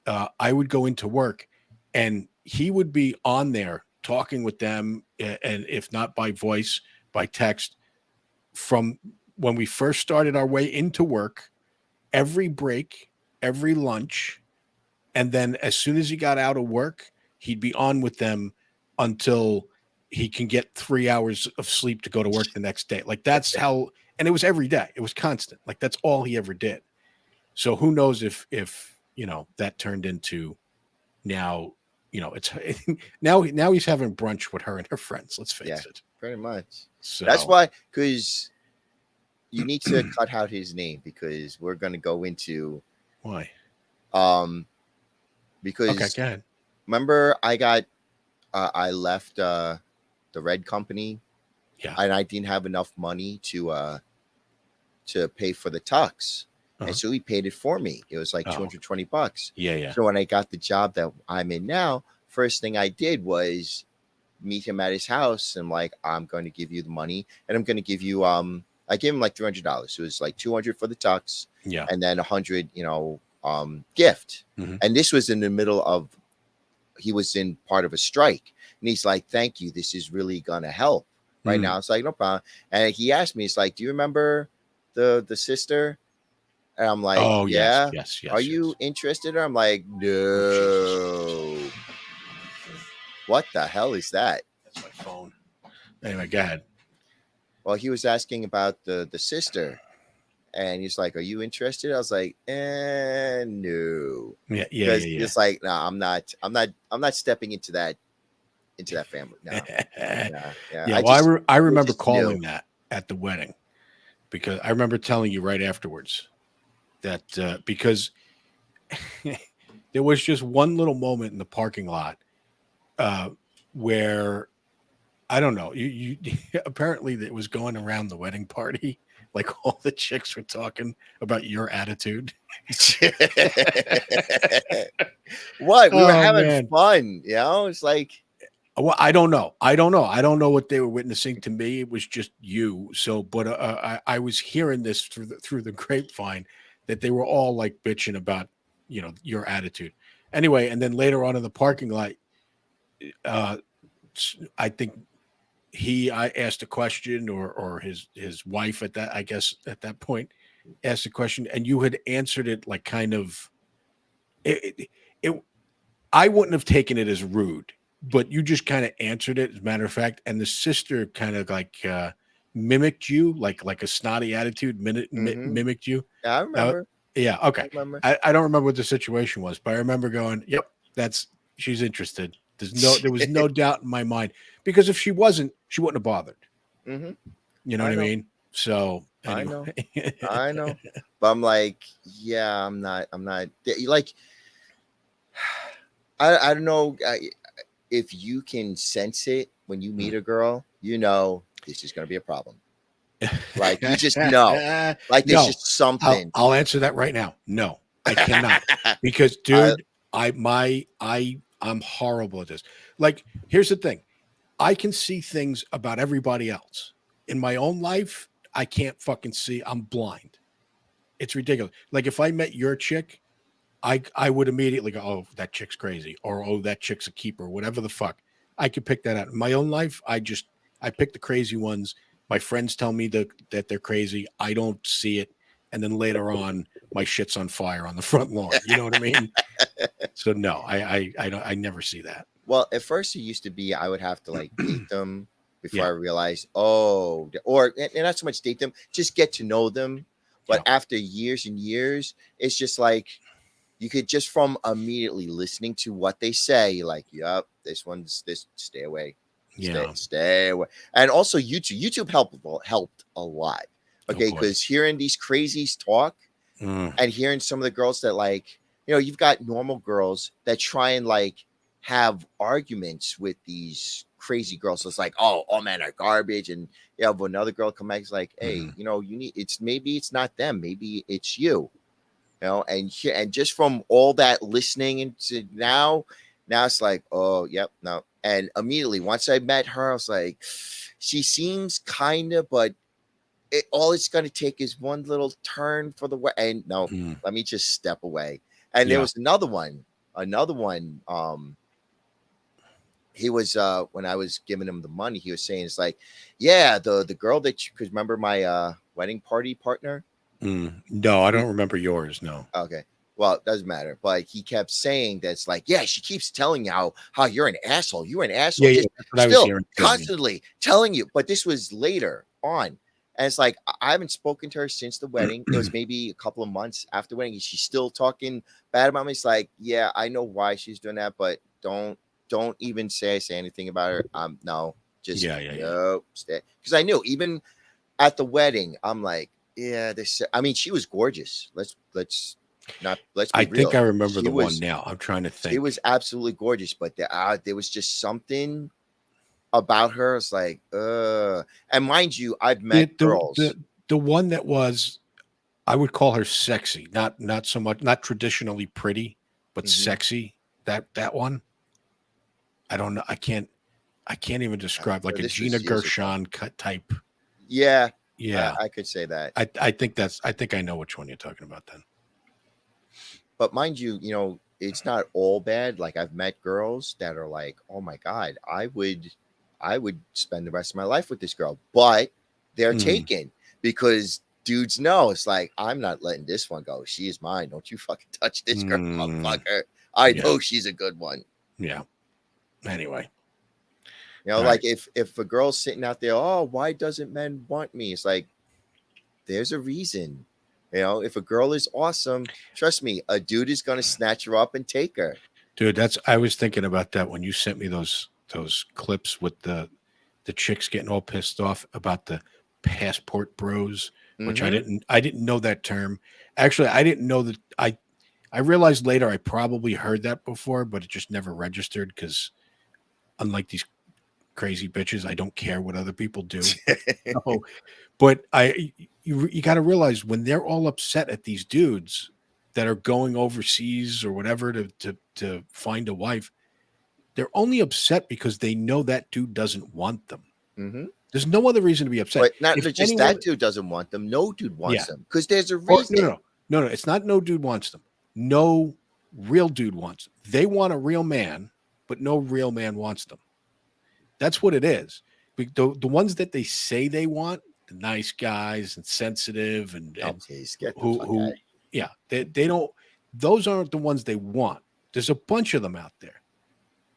I would go into work and he would be on there talking with them, and if not by voice, by text, from when we first started our way into work, every break, every lunch, and then as soon as he got out of work, he'd be on with them until he can get 3 hours of sleep to go to work the next day. Like that's how, and it was every day. It was constant. Like that's all he ever did. So who knows if that turned into now, it's now he's having brunch with her and her friends. Let's face it. Pretty much. So That's why, because you need to cut out his name because we're going to go into why? Because okay, go ahead. Remember I left the red company, Yeah, and I didn't have enough money to pay for the tux. and so he paid it for me. It was like Oh. $220. Yeah. So when I got the job that I'm in now, first thing I did was meet him at his house and like, I'm going to give you the money, and I'm going to give you I gave him like $300. So it was like 200 for the tux, Yeah. and then 100, gift. Mhm. And this was in the middle of, he was in part of a strike, and he's like, "Thank you, this is really gonna help right now." It's like, no problem. And he asked me, "It's like, do you remember the sister?" And I'm like, Oh, yes. "Yeah." Are you interested? I'm like, Oh, "No." What the hell is that? That's my phone. Anyway, go ahead. Well, he was asking about the sister, and he's like, "Are you interested?" I was like, "No," Yeah. because it's like, "No, I'm not stepping into that family." No, yeah. Yeah. Well, I remember just knew. calling that at the wedding, because I remember telling you right afterwards that because there was just one little moment in the parking lot where I don't know. You apparently it was going around the wedding party. Like all the chicks were talking about your attitude. What? We were Oh, having man. fun, It's like, Well, I don't know. I don't know what they were witnessing. To me, it was just you. So, but I was hearing this through the grapevine that they were all like bitching about your attitude. Anyway, and then later on in the parking lot, uh, I think I asked a question, or his wife at that, I guess at that point, asked a question, and you had answered it like kind of it I wouldn't have taken it as rude, but you just kind of answered it as a matter of fact, and the sister kind of like mimicked you, like a snotty attitude, mhm. mimicked you. Yeah, I Uh, remember. yeah, I okay. remember. I don't remember what the situation was, but I remember going, "Yep, she's interested." There was no doubt in my mind, because if she wasn't, she wouldn't have bothered. hmm You know I what I know. mean? So I anyway, know. I know. But I'm like, yeah, I'm not. Like, I don't know if you can sense it when you meet a girl. This is gonna be a problem. Like, you just know. Like, there's no, just something. I'll answer that right now. No, I cannot, because I, dude, I'm horrible at this. Like, here's the thing. I can see things about everybody else. In my own life, I can't fucking see. I'm blind. It's ridiculous. Like, if I met your chick, I would immediately go, "Oh, that chick's crazy," or "Oh, that chick's a keeper," whatever the fuck. I could pick that out. In my own life, I pick the crazy ones. My friends tell me that they're crazy. I don't see it, and then later on, my shit's on fire on the front lawn. You know what I mean? So no, I never see that. well, at first it used to be I would have to like date them before I Yeah, realized, oh, or and not so much date them, just get to know them. But yeah, after years and years, it's just like you could just from immediately listening to what they say, you're like, yep, this, stay away, yeah. stay away. And also YouTube helped a lot. Oh Okay, boy. because hearing these crazies talk Mm, and hearing some of the girls that like, you've got normal girls that try and like have arguments with these crazy girls. So it's like, oh, all men are garbage. And but another girl come back, is like, hey, mhm. you need, maybe it's not them, maybe it's you. And just from all that listening into now it's like, oh, yep, no. And immediately once I met her, I was like, she seems kind of, but all it's going to take is one little turn for the way. And no, Mm, let me just step away. And there yeah. was another one. He was when I was giving him the money, he was saying, it's like, yeah, the girl that you could remember, my wedding party partner. No, I don't remember yours. No. Okay. Well, it doesn't matter. But he kept saying that's like, yeah, she keeps telling you how you're an asshole. You're an asshole. Yeah. Just That's what I was still hearing too. Yeah. constantly telling you. But this was later on. And it's like, I haven't spoken to her since the wedding. It was maybe a couple of months after the wedding. She's still talking bad about me. It's like, yeah, I know why she's doing that, but don't even say anything about her. No, just Yeah. no, stay. Because I knew even at the wedding, I'm like, yeah, this. I mean, she was gorgeous. Let's I be think real. I remember the one now. I'm trying to She was think. absolutely gorgeous, but there was just something about her. It's like, and mind you, I've The met the girls. the the one that was I would call her sexy, not so much, not traditionally pretty, but sexy. That one. I don't know. I can't even describe like So a this Gina was years ago. Gershon type. Yeah, Yeah. I could say that. I think I know which one you're talking about then. But mind you, it's not all bad. Like I've met girls that are like, "Oh my god, I would spend the rest of my life with this girl," but they're taken because dudes know it's like I'm not letting this one go. She is mine. Don't you fucking touch this girl, motherfucker. I know she's a good one. Yeah. Anyway. Like if a girl's sitting out there, oh, why doesn't men want me? It's like there's a reason. If a girl is awesome, trust me, a dude is gonna snatch her up and take her. Dude, I was thinking about that when you sent me those clips with the chicks getting all pissed off about the passport bros, which I didn't know that term. Actually, I didn't know that I realized later I probably heard that before, but it just never registered because unlike these crazy bitches, I don't care what other people do. No. But you got to realize when they're all upset at these dudes that are going overseas or whatever to find a wife, they're only upset because they know that dude doesn't want them. There's no other reason to be upset. But not just that dude doesn't want them. No dude wants them because there's a reason. No. It's not no dude wants them. No real dude wants them. They want a real man, but no real man wants them. That's what it is. The ones that they say they want, the nice guys and sensitive and who they don't. Those aren't the ones they want. There's a bunch of them out there.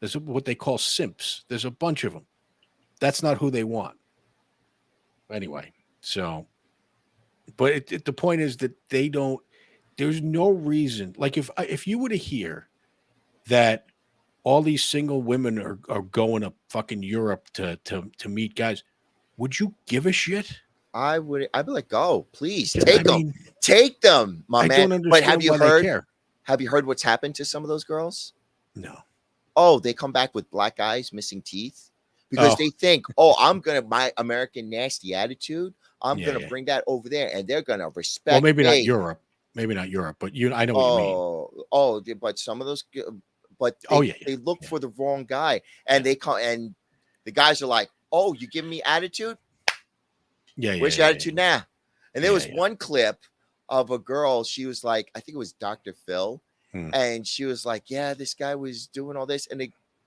There's what they call simps. There's a bunch of them. That's not who they want. Anyway, so, but the point is that they don't. There's no reason. Like if you were to hear that all these single women are going to fucking Europe to meet guys, would you give a shit? I'd be like, go, please take them, my man. Don't understand but have you why heard? They care. Have you heard what's happened to some of those girls? No. Oh, they come back with black eyes, missing teeth, because they think, oh, my American nasty attitude. I'm gonna bring that over there, and they're gonna respect. Well, maybe not Europe, but I know what you mean. Oh, but some of those, but they look for the wrong guy, and they come, and the guys are like, oh, you giving me attitude? Where's your attitude now? And there was one clip of a girl. She was like, I think it was Dr. Phil. And she was like, yeah, this guy was doing all this. And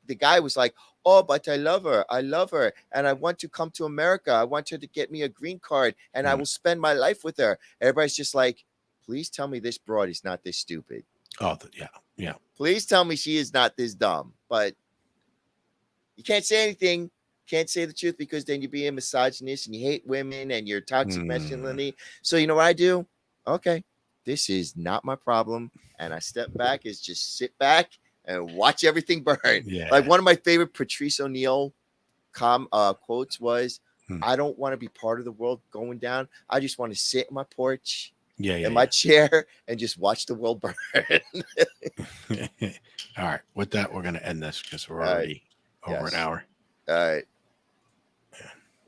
the guy was like, oh, but I love her. And I want to come to America. I want her to get me a green card. And I will spend my life with her. Everybody's just like, please tell me this broad is not this stupid. Oh, yeah. Please tell me she is not this dumb. But you can't say anything. Can't say the truth because then you're being misogynist and you hate women and you're toxic masculinity. So you know what I do? Okay, this is not my problem. And I step back, is just sit back and watch everything burn. Yeah. Like one of my favorite Patrice O'Neill quotes was, I don't want to be part of the world going down. I just want to sit on my porch in my chair and just watch the world burn. All right. With that, we're going to end this because we're already over an hour. All right.